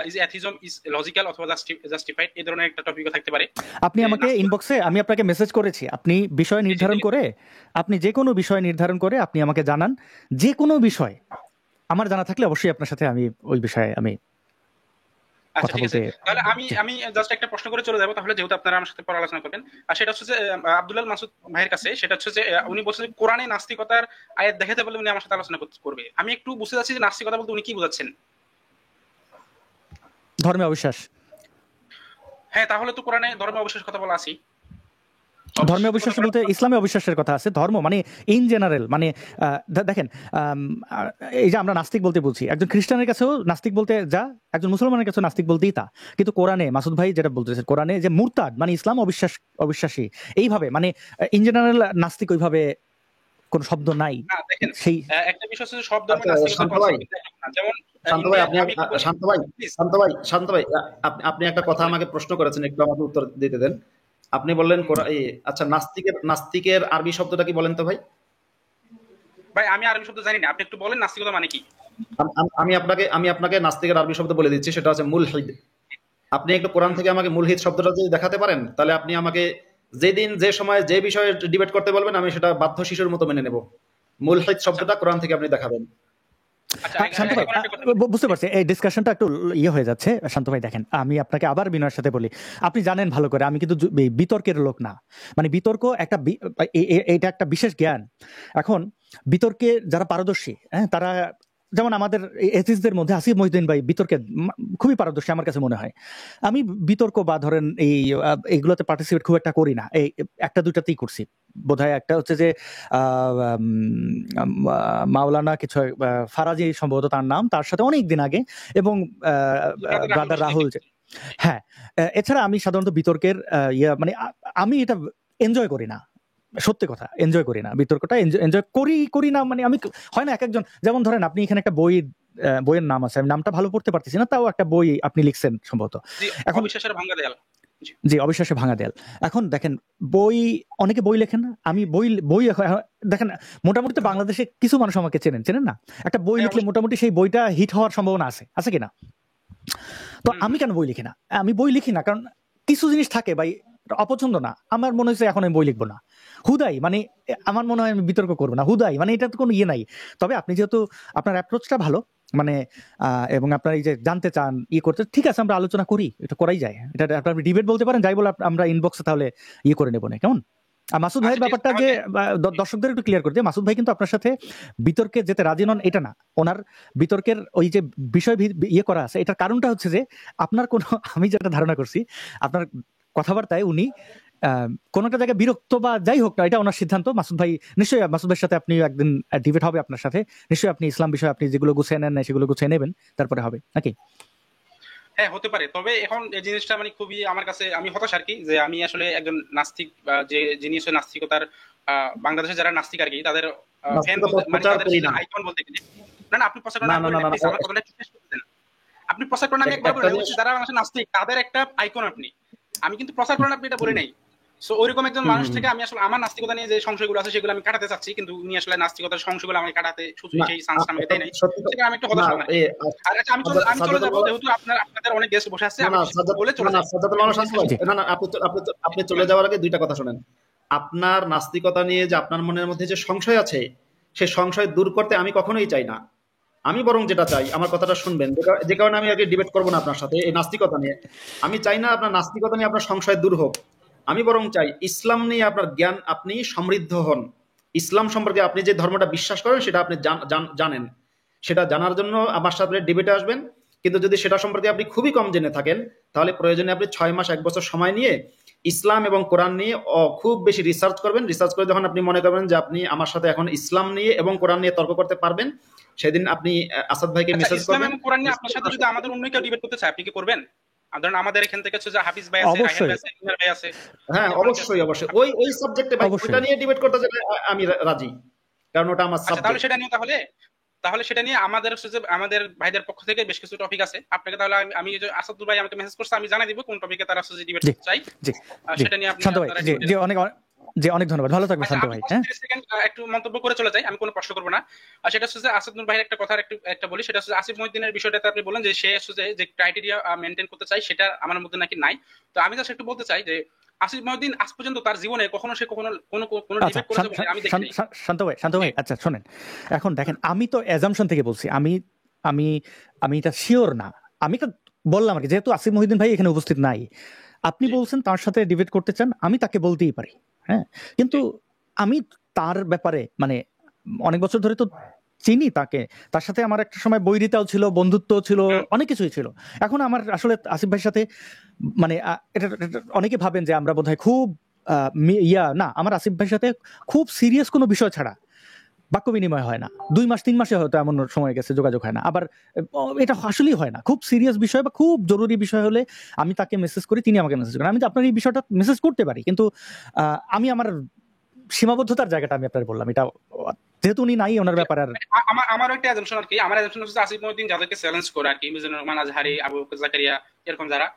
ইজ অ্যাথিজম ইজ লজিক্যাল অথবা জাস্টিফাইড, এই ধরনের একটা টপিকও থাকতে পারে। আপনি আমাকে ইনবক্সে, আমি আপনাকে মেসেজ করেছি, আপনি বিষয় নির্ধারণ করে, আপনি যে কোনো বিষয় নির্ধারণ করে আপনি আমাকে জানান। যে কোনো বিষয় আমার জানা থাকলে অবশ্যই আপনার সাথে আমি ওই বিষয়ে আমি আচ্ছা ঠিক আছে, তাহলে আমি জাস্ট একটা প্রশ্ন করে চলে যাবো তাহলে, যেহেতু আপনারা আমার সাথে পরে আলোচনা করবেন। আর সেটা হচ্ছে যে আব্দুল্লাহ মাসুদ ভাইয়ের কাছে, সেটা হচ্ছে যে উনি বলছেন কোরআনে নাস্তিকতার আয়াত দেখাতে বলে উনি আমার সাথে আলোচনা করবে। আমি একটু বুঝতে চাচ্ছি যে নাস্তিকতা বলতে উনি কি বোঝাচ্ছেন? ধর্মে অবিশ্বাস। হ্যাঁ, তাহলে তো কোরআনে ধর্মে অবিশ্বাসের কথা বলা আছে। ধর্মে অবিশ্বাস বলতে ইসলামে অবিশ্বাসের কথা আছে। ধর্ম মানে ইন জেনারেল, মানে দেখেন এই যে আমরা নাস্তিক বলতে বলছি, একজন খ্রিস্টানের কাছেও নাস্তিক বলতে যা, একজন মুসলমানের কাছেও নাস্তিক বলতেই তা। কিন্তু কোরআনে মাসুদ ভাই যেটা বলতেছেন, কোরআনে যে মুরতাদ মানে ইসলাম অবিশ্বাসী, এইভাবে মানে ইন জেনারেল নাস্তিক ওইভাবে কোন শব্দ নাই। সেই একটা বিষয় হচ্ছে সব ধর্মে নাস্তিকতা, যেমন শান্ত ভাই আপনি একটা কথা আমাকে প্রশ্ন করেছেন, একটু আমাকে উত্তর দিতে দেন। আপনি বললেন আচ্ছা নাস্তিকের আরবি শব্দটা কি বলেন তো ভাই? ভাই আমি আরবি শব্দ জানি না, আপনি একটু বলেন নাস্তিকতা মানে কি। আমি আপনাকে নাস্তিকের আরবি শব্দ বলে দিচ্ছি, সেটা হচ্ছে মুলহিদ। আপনি একটু কোরআন থেকে আমাকে মুলহিদ শব্দটা যদি দেখাতে পারেন, তাহলে আপনি আমাকে যেদিন যে সময় যে বিষয়ে ডিবেট করতে বলবেন আমি সেটা বাধ্য শিশুর মতো মেনে নেব। মুলহিদ শব্দটা কোরআন থেকে আপনি দেখাবেন। শান্ত ভাই, বুঝতে পারছি এই ডিসকাশনটা একটু হয়ে যাচ্ছে। শান্ত ভাই দেখেন, আমি আপনাকে আবার বিনয়ের সাথে বলি, আপনি জানেন ভালো করে আমি কিন্তু বিতর্কের লোক না। মানে বিতর্ক এটা একটা বিশেষ জ্ঞান। এখন বিতর্কে যারা পারদর্শী, তারা যেমন আমাদের এথিস্টদের মধ্যে আসিফ মহিউদ্দিন ভাই বিতর্কে খুবই পারদর্শী আমার কাছে মনে হয়। আমি বিতর্ক বা ধরেন এইগুলোতে পার্টিসিপেট খুব একটা করি না, এই একটা দুইটাতেই করছি বোধহয়। একটা হচ্ছে যে মাওলানা কিছু ফারাজি সম্ভবত তার নাম, তার সাথে অনেক দিন আগে, এবং ব্রাদার রাহুল। হ্যাঁ, এছাড়া আমি সাধারণত বিতর্কের মানে আমি এটা এনজয় করি না, সত্যি কথা এনজয় করি না বিতর্কটা। এনজয় করি না মানে আমি, হয় না এক একজন, যেমন ধরেন আপনি এখানে একটা বইয়ের নাম আছে, আমি নামটা ভালো পড়তে পারতেছি না, তাও একটা বই আপনি লিখছেন সম্ভবত, এখন অবিশ্বাসের ভাঙা দেয়াল। জি, অবিশ্বাসে ভাঙা দেয়াল। এখন দেখেন অনেকে বই লেখেন না, আমি বই দেখেন মোটামুটি তো বাংলাদেশে কিছু মানুষ আমাকে চেনেন না, একটা বই লিখলে মোটামুটি সেই বইটা হিট হওয়ার সম্ভাবনা আছে কিনা? তো আমি কেন বই লিখি না? আমি বই লিখি না কারণ কিছু জিনিস থাকে ভাই অপছন্দ না, আমার মনে হচ্ছে এখন আমি বই লিখবো না হুদাই, মানে আমার মনে হয় আমি বিতর্ক করবো না হুদাই, মানে এটা তো কোনো নাই। তবে আপনি যেহেতু আপনার অ্যাপ্রোচটা ভালো, মানে এবং আপনার এই যে জানতে চান করতে, ঠিক আছে আমরা আলোচনা করি, এটা করাই যায়, এটা আপনি ডিবেট বলতে পারেন, যাই বলে আমরা ইনবক্সে তাহলে করে নেবো না, কেমন? আর মাসুদ ভাইয়ের ব্যাপারটা যে দর্শকদের একটু ক্লিয়ার করে দিয়ে, মাসুদ ভাই কিন্তু আপনার সাথে বিতর্কে যেতে রাজি নন এটা না, ওনার বিতর্কের ওই যে বিষয় করা আছে, এটার কারণটা হচ্ছে যে আপনার কোনো, আমি যেটা ধারণা করছি আপনার কথাবার্তায় উনি কোন একটা জায়গায় বিরক্ত বা যাই হোক না, এটা ওনার সিদ্ধান্ত। মাসুদ ভাইয়ের সাথে আপনি একদিন ডিবেট হবে আপনার সাথে, নিশ্চয়ই আপনি ইসলাম বিষয়ে আপনি যেগুলো গুছিয়ে নেন না সেগুলো গুছিয়ে নেবেন, তারপরে হবে নাকি? হ্যাঁ, হতে পারে। তবে এখন এই জিনিসটা মানে খুবই আমার কাছে, আমি হতাশ আর কি, যে আমি আসলে একজন নাস্তিক, যে জিনিস নাস্তিকতার বাংলাদেশে যারা নাস্তিক আর কি, তাদের ফ্যান বলতে, মানে তাদের আইকন বলতে গেলে, না আপনি প্রচার করেন, আমার কথাটা একটু শেষ করতে দেন। আপনি প্রচার করেন, আমি একবার বলে বলছি যারা বাংলাদেশে নাস্তিক তাদের একটা আইকন আপনি, আমি কিন্তু প্রচার করেন আপনি এটা বলে নাই। সো ওইরকম একজন মানুষ থেকে আমি আসলে আমার নাস্তিকতা নিয়ে যে সংশয়গুলো আছে সেগুলো আমি কাটাতে চাচ্ছি, কিন্তু উনি আসলে নাস্তিকতার সংশয়গুলো আমাকে কাটাতে সেই চান্স আমাকে দেয় নাই, সেটা আমি একটু হতাশ হলাম। আর আচ্ছা, আমি চলে যাবো, যেহেতু আপনাদের অনেক গেস্ট বসে আছে, আমি বলে চলে যাব। না, আপনি চলে যাওয়ার আগে দুইটা কথা শুনেন। আপনার নাস্তিকতা নিয়ে যে আপনার মনের মধ্যে যে সংশয় আছে, সেই সংশয় দূর করতে আমি কখনোই চাই না। আমি বরং যেটা চাই, আমার কথাটা শুনবেন, যে কারণে আমি আগে ডিবেট করবো না আপনার সাথে এই নাস্তিকতা নিয়ে। আমি চাই না আপনার নাস্তিকতা নিয়ে আপনার সংশয় দূর হোক, আমি বরং চাই ইসলাম নিয়ে আপনার জ্ঞান, আপনি সমৃদ্ধ হন। ইসলাম সম্পর্কে আপনি যে ধর্মটা বিশ্বাস করেন সেটা আপনি জানেন, সেটা জানার জন্য আমার সাথে ডিবেটে আসবেন। কিন্তু যদি সেটা সম্পর্কে আপনি খুবই কম জেনে থাকেন, তাহলে প্রয়োজনে আপনি 6 মাস 1 বছর সময় নিয়ে ইসলাম এবং কোরআন নিয়ে খুব বেশি রিসার্চ করবেন। রিসার্চ করে যখন আপনি মনে করবেন যে আপনি আমার সাথে এখন ইসলাম নিয়ে এবং কোরআন নিয়ে তর্ক করতে পারবেন, সেদিন আপনি আসাদ ভাইকে মেসেজ করবেন। ইসলাম এবং কোরআন নিয়ে আপনার সাথে যদি আমাদের অন্য কেউ ডিবেট করতে চায়, আপনি কি করবেন? ধরুন আমাদের এখান থেকে হচ্ছে যে হাফিজ ভাই আছে, রাহিল ভাই আছে, ইমরান ভাই আছে। হ্যাঁ, অবশ্যই ওই সাবজেক্টে ভাই ওটা নিয়ে ডিবেট করতে চাইলে আমি রাজি, কারণ ওটা আমার সাবজেক্ট। তাহলে সেটা নিয়ে তাহলে সেটা নিয়ে আমাদের ভাইদের পক্ষ থেকে বেশ কিছু টপিক আছে, আপনাকে তাহলে আমি আসাদুল ভাই আমাকে মেসেজ করছে, আমি জানাই দিব কোন টপিকে তারা ডিবেট করতে চাই, সেটা নিয়ে আপনি অনেক ধন্যবাদ, ভালো থাকবেন শান্ত ভাই। হ্যাঁ, একটু মন্তব্য করে চলে যাই, আমি কোনো প্রশ্ন করবো না। আর সেটা হচ্ছে আসাদুল ভাইয়ের একটা কথা একটা বলি, সেটা হচ্ছে আসিফ মহিউদ্দিনের বিষয়টাতে আপনি বলেন যে সে যে ক্রাইটেরিয়া মেনটেন করতে চাই সেটা আমার মধ্যে নাকি নাই। তো আমি জাস্ট একটু বলতে চাই যে আসিফ মহিউদ্দিন আজ পর্যন্ত তার জীবনে কখনো কোনো ডিবেট করেছে বলে আমি দেখিনি। শান্ত ভাই আচ্ছা শোনেন, এখন দেখেন আমি তো অ্যাজাম্পশন থেকে বলছি, আমি এটা শিওর না, আমি তো বললাম আর কি, যেহেতু আসিফ মহিউদ্দিন ভাই এখানে উপস্থিত নাই, আপনি বলছেন তার সাথে ডিবেট করতে চান, আমি তাকে বলতেই পারি। হ্যাঁ, কিন্তু আমি তার ব্যাপারে মানে অনেক বছর ধরে তো চিনি তাকে, তার সাথে আমার একটা সময় বৈরিতাও ছিল, বন্ধুত্ব ছিল, অনেক কিছুই ছিল। এখন আমার আসলে আসিফ ভাইয়ের সাথে মানে এটা অনেকে ভাবেন যে আমরা বোধহয় খুব না, আমার আসিফ ভাইয়ের সাথে খুব সিরিয়াস কোনো বিষয় ছাড়া বাক্য বিনিময় হয় না, 2 মাস 3 মাসে হয়তো এমন সময় গেছে যোগাযোগ হয় না। আবার এটা আসলেই হয় না, খুব সিরিয়াস বিষয় বা খুব জরুরি বিষয় হলে আমি তাকে মেসেজ করি, তিনি আমাকে মেসেজ করেন। আমি তো আপনার এই বিষয়টা মেসেজ করতে পারি, কিন্তু আমি আমার সীমাবদ্ধতার জায়গাটা আমি আপনার বললাম, এটা যেহেতু উনি নাই ওনার ব্যাপারে। আমার একটা অ্যাজাম্পশন আর কি, আমার অ্যাজাম্পশন হচ্ছে আসিফ মহিউদ্দিন যাদেরকে চ্যালেঞ্জ করে আর কি, মিজানুর রহমান আজহারি, আবু বকর জাকারিয়া, এরকম যারা,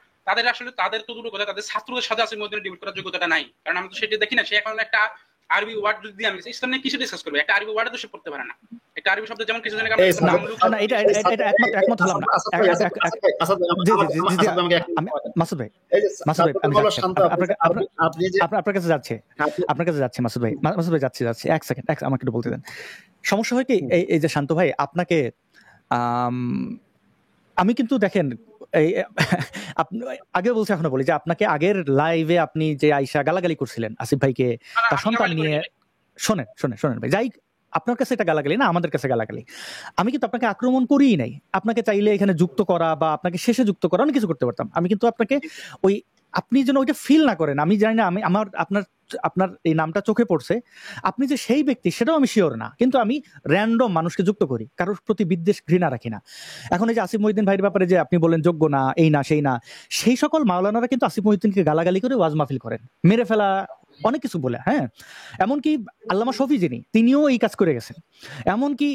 তাদের তো দুটো কথা, তাদের ছাত্রদের সাথে আসিফ মহিউদ্দিনের ডিবেট করার যোগ্যতাটা নাই। কারণ আমি তো সেটা দেখি না, সে এখন একটা আরবি ওয়ার্ড যদি আমি ইসলাম নিয়ে কিছু ডিসকাস করবে, একটা আরবি ওয়ার্ড তো সে পড়তে পারে না, একটা আরবি শব্দ যেমন কিছু এটা একমত হলাম না। মাসুদ ভাই আপনার কাছে যাচ্ছে মাসুদ ভাই যাচ্ছে, এক সেকেন্ড আমাকে একটু বলতে দেন। সমস্যা হয় কি, এই যে শান্ত ভাই আপনাকে আমি কিন্তু দেখেন আগে বলছি এখনো বলি যে আপনাকে আগের লাইভে আপনি যে আইসা গালাগালি করছিলেন আসিফ ভাইকে তার সন্তান নিয়ে, শোনেন ভাই, যাই আপনার কাছে এটা গালাগালি না, আমাদের কাছে গালাগালি। আমি কিন্তু আপনাকে আক্রমণ করিই নাই। আপনাকে চাইলে এখানে যুক্ত করা বা আপনাকে শেষে যুক্ত করা অনেক কিছু করতে পারতাম। আমি কিন্তু আপনাকে ওই আপনি যেন ওইটা ফিল না করেন, আমি জানি না, আমি আমার আপনার এই নামটা চোখে পড়ছে, আপনি যে সেই ব্যক্তি সেটাও আমি শিওর না, কিন্তু আমি র্যান্ডম মানুষকে যুক্ত করি, কারোর প্রতি বিদ্বেষ ঘৃণা রাখি না। এখন এই যে আসিফ মহিউদ্দিন ভাইয়ের ব্যাপারে যে আপনি বলেন যোগ্য না, এই না সেই না, সেই সকল মাওলানারা কিন্তু আসিফ মহিউদ্দিনকে গালাগালি করে ওয়াজ মাহফিল করেন, মেরে ফেলা, অনেক কিছু বলে। হ্যাঁ, এমনকি আল্লামা শফি যিনি, তিনিও এই কাজ করে গেছেন। এমনকি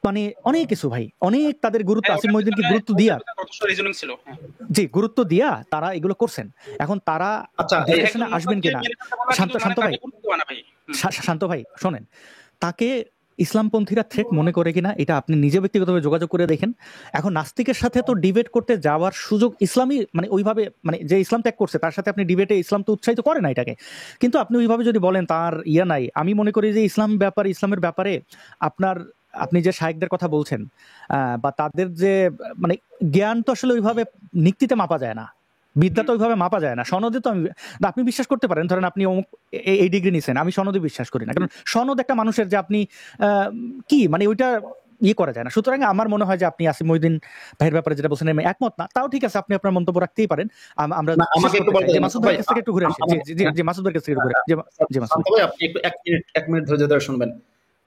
মানে অনেক কিছু ভাই, অনেক তাদের গুরুত্ব, আসিফ মহিউদ্দিনকে গুরুত্ব দিয়া, রিজনিং ছিল। জি গুরুত্ব দিয়া তারা এগুলো করছেন। এখন তারা আচ্ছা, ডিসকাশনে আসবেন কিনা, শান্ত ভাই শোনেন, তাকে ইসলামপন্থীরা থ্রেট মনে করে কিনা এটা আপনি নিজে ব্যক্তিগতভাবে যোগাযোগ করে দেখেন। এখন নাস্তিকের সাথে তো ডিবেট করতে যাওয়ার সুযোগ ইসলামী মানে ওইভাবে, মানে যে ইসলাম ত্যাগ করছে তার সাথে আপনি ডিবেটে, ইসলাম তো উৎসাহিত করে না এটাকে, কিন্তু আপনি ওইভাবে যদি বলেন তার ইয়া নাই, আমি মনে করি যে ইসলামের ব্যাপারে আপনি যে শায়েখদের কথা বলছেন বা তাদের যে মানে জ্ঞান তো আসলে ওইভাবে নিক্তিতে মাপা যায় না, বিদ্যা তো ওইভাবে মাপা যায় না, সনদে তো আপনি বিশ্বাস করতে পারেন, ধরেন আপনি এই ডিগ্রি নিছেন, আমি সনদে বিশ্বাস করি না, কারণ সনদ একটা মানুষের যে আপনি কি মানে ওইটা ইয়ে করা যায় না। সুতরাং আমার মনে হয় যে আপনি আসিফ মহিউদ্দিন ভাইয়ের ব্যাপারে যেটা বলছেন আমি একমত না, তাও ঠিক আছে, আপনি আপনার মন্তব্য রাখতেই পারেন। আমরা আমাকে একটু বলতে দিন মাসুদ ভাইয়ের কাছ থেকে একটু ঘুরে আসি। জি মাসুদ ভাইয়ের কাছ থেকে একটু ঘুরে, জি মাসুদ ভাই, আপনি একটু এক মিনিট ধৈর্য ধরে শুনবেন।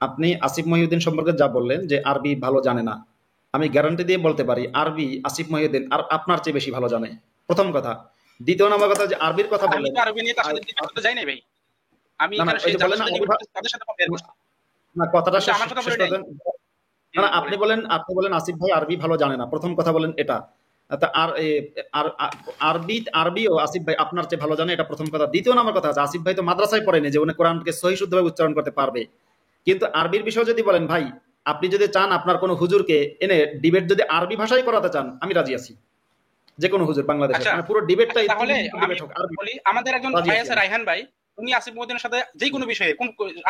আপনি আসিফ মহিউদ্দিন সম্পর্কে যা বললেন যে আরবি ভালো জানে না, আমি গ্যারান্টি দিয়ে বলতে পারি আরবি আসিফ মহিউদ্দিন আর আপনার চেয়ে বেশি ভালো জানে, প্রথম কথা। দ্বিতীয় নম্বর কথা, যে আরবির কথা বললেন, আরবি নিয়ে তার সাথে ডিবেট করতে যাই না ভাই, আমি না, এখানে সেই বলেন না, তাদের সাথে কম্পেয়ার করছি না, কথাটা কিন্তু আমার কথা শেষ বলে নাই। করেন। না, আপনি বলেন আসিফ ভাই আরবি ভালো জানে না, প্রথম কথা বলেন এটা। তা আরবিও আসিফ ভাই আপনার চেয়ে ভালো জানে, এটা প্রথম কথা। দ্বিতীয় নম্বর কথা আছে, আসিফ ভাই তো মাদ্রাসায় পড়েনি যে উনি কোরআনকে সহি শুদ্ধভাবে উচ্চারণ করতে পারবে। কিন্তু আরবির বিষয় যদি বলেন ভাই, আপনি যদি চান আপনার কোনো হুজুরকে এনে ডিবেট যদি আরবি ভাষায় করাতে চান, আমি রাজি আছি। যে কোনো হুজুর বাংলাদেশে, মানে পুরো ডিবেটটাই তাহলে ডিবেট হোক আরবি। বলি, আমাদের একজন ভাই আছে রায়হান ভাই, উনি আসিফ মহিউদ্দিনের সাথে যে কোনো বিষয়ে,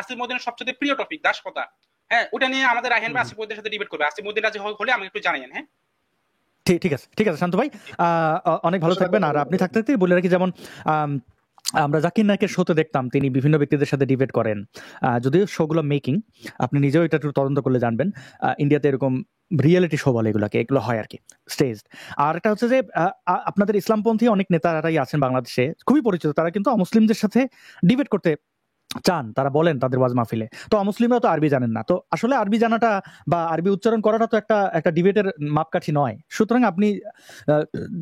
আসিফ মহিউদ্দিনের সবচেয়ে প্রিয় টপিক দাসপ্রথা, হ্যাঁ ওটা নিয়ে আমাদের রায়হান ভাই আসিফ মহিউদ্দিনের সাথে ডিবেট করবে। আসিফ মহিউদ্দিন রাজি হলে আমাকে একটু জানাবেন। হ্যাঁ ঠিক আছে শান্ত ভাই, অনেক ভালো থাকবেন। আর আপনি থাকতে থাকতে বলে রাখি, যেমন আমরা জাকির নায়কের শোতে দেখতাম তিনি বিভিন্ন ব্যক্তিদের সাথে ডিবেট করেন, যদিও শোগুলো মেকিং, আপনি নিজেও এটা একটু তদন্ত করলে জানবেন। ইন্ডিয়াতে এরকম রিয়েলিটি শো বলে এগুলো হয় আর কি, স্টেজ। আর এটা হচ্ছে যে আপনাদের ইসলামপন্থী অনেক নেতারাই আছেন বাংলাদেশে, খুবই পরিচিত, তারা কিন্তু অমুসলিমদের সাথে ডিবেট করতে চান, তারা বলেন তাদের ওয়াজ মাহফিলে। তো অমুসলিমরা তো আরবি জানেন না, তো আসলে আরবি জানাটা বা আরবি উচ্চারণ করাটা তো একটা ডিবেটের মাপকাঠি নয়। সুতরাং আপনি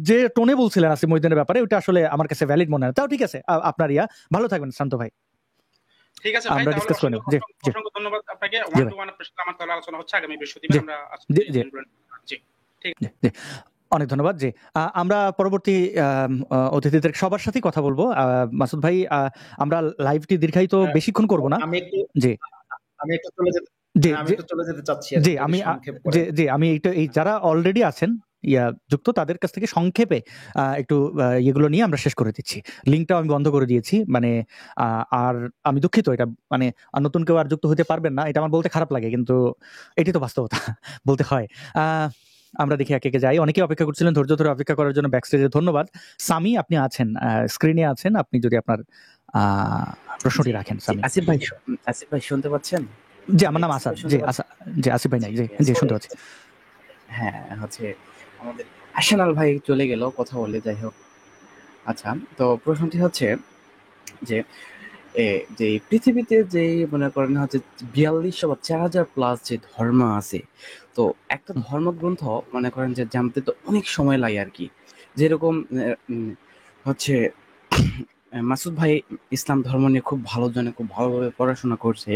যে টোনে বলছিলেন আসিফ মহিউদ্দিনের ব্যাপারে, ওটা আসলে আমার কাছে ভ্যালিড মনে হয়। তাও ঠিক আছে, আপনার ভালো থাকবেন শান্ত ভাই, ঠিক আছে ভাই, আমরা ডিসকাস করে নেব। জি অসংখ্য ধন্যবাদ আপনাকে। ওয়ান টু ওয়ান আপনার সাথে আমার তাহলে আলোচনা হচ্ছে আগামী বৃহস্পতিবার। আমরা জি ঠিক জি অনেক ধন্যবাদ। জি আমরা পরবর্তী অতিথিদের সবার সাথেই কথা বলবো। মাসুদ ভাই, আমরা লাইভটি দীর্ঘায়িত বেশিক্ষণ করব না। আমি একটু চলে যেতে চাচ্ছি। আমি এই যারা অলরেডি আছেন যুক্ত, তাদের কাছ থেকে সংক্ষেপে একটু এগুলো নিয়ে আমরা শেষ করে দিচ্ছি। লিঙ্কটাও আমি বন্ধ করে দিয়েছি, মানে আর আমি দুঃখিত, এটা মানে নতুন কেউ আর যুক্ত হতে পারবেন না, এটা আমার বলতে খারাপ লাগে, কিন্তু এটি তো বাস্তবতা, বলতে হয়। আমরা দেখি একে একে যাই। অনেকে অপেক্ষা করছিলেন, ধৈর্য ধরে অপেক্ষা করার জন্য ব্যাকস্টেজে ধন্যবাদ। সামি আপনি আছেন, স্ক্রিনে আছেন, আপনি যদি আপনার প্রশ্নটি রাখেন। সামি। আসিফ ভাই শুনতে পাচ্ছেন? জি, আমার নাম আসাদ। জি আসিফ ভাই নাই, জি শুনতে পাচ্ছি। হ্যাঁ, হচ্ছে আমাদের আশানাল ভাই চলে গেল কথা বলে, যাই হোক। আচ্ছা, তো প্রশ্নটি হচ্ছে যে পৃথিবীতে যে মনে করেন হচ্ছে 4200 বা 4000 প্লাস যে ধর্ম আছে, তো একটা ধর্মগ্রন্থ মনে করেন যে জানতে তো অনেক সময় লাগে আর কি। যেরকম হচ্ছে মাসুদ ভাই ইসলাম ধর্ম নিয়ে খুব ভালো জানে, খুব ভালোভাবে পড়াশোনা করছে।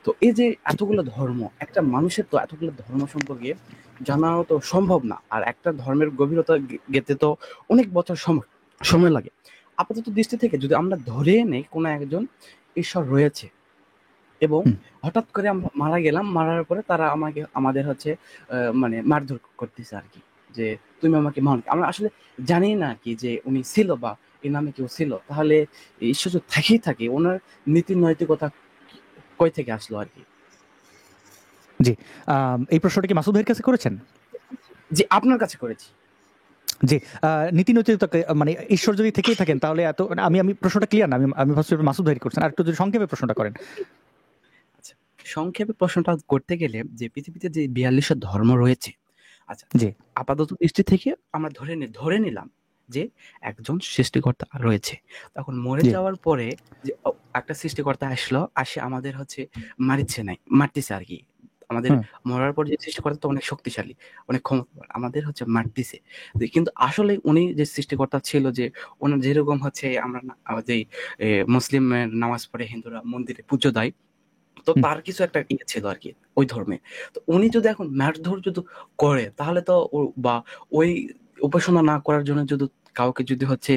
তো এই যে এতগুলো ধর্ম, একটা মানুষের তো এতগুলো ধর্ম সম্পর্কে জানাও তো সম্ভব না, আর একটা ধর্মের গভীরতা গেতে তো অনেক বছর সময় লাগে। আপাতত দৃষ্টি থেকে যদি আমরা ধরে নেই কোনো একজন ঈশ্বর রয়েছে এবং হঠাৎ করে আমরা মারা গেলাম, মারার পরে তারা আমাদের হচ্ছে মানে মারধর করতেছে আর কি, যে তুমি আমাকে মান, আমরা আসলে জানি না কি যে উনি ছিল বা এই নামে কেউ ছিল, তাহলে ঈশ্বর যদি থাকেই থাকে, ওনার নীতি নৈতিকতা কই থেকে আসলো আর কি? জি, এই প্রশ্নটা কি মাসুদ ভাইয়ের কাছে করেছেন? জি, আপনার কাছে করেছি। জি, নীতি নৈতিকতা মানে ঈশ্বর যদি থেকেই থাকেন, তাহলে এত আমি প্রশ্নটা ক্লিয়ার না, আমি ভাবছি মাসুদ ভাই করছেন, আর একটু যদি সংক্ষেপে প্রশ্নটা করেন। আচ্ছা, সংক্ষেপে প্রশ্নটা করতে গেলে যে পৃথিবীতে যে 42টা ধর্ম রয়েছে, আচ্ছা জি আপাতত দৃষ্টি থেকে আমরা ধরে নিলাম যে একজন সৃষ্টিকর্তা রয়েছে। তখন মরে জি যাওয়ার পরে যে একটা সৃষ্টিকর্তা আসে আমাদের হচ্ছে মারতেছে আর কি। আমাদের হুম মরার পর যে সৃষ্টিকর্তা তো অনেক শক্তিশালী, অনেক ক্ষমতাবান, আমাদের হচ্ছে মারতেছে। কিন্তু আসলে উনি যে সৃষ্টিকর্তা ছিল, যে ওনার যেরকম হচ্ছে আমরা যেই মুসলিমের নামাজ পড়ে হিন্দুরা মন্দিরে পুজো দেয়, তো হুম তার কিছু একটা ইয়ে ছিল আর কি ওই ধর্মে। তো উনি যদি এখন মারধর যদি করে, তাহলে তো বা ওই উপাসনা না করার জন্য যদি কাউকে যদি হচ্ছে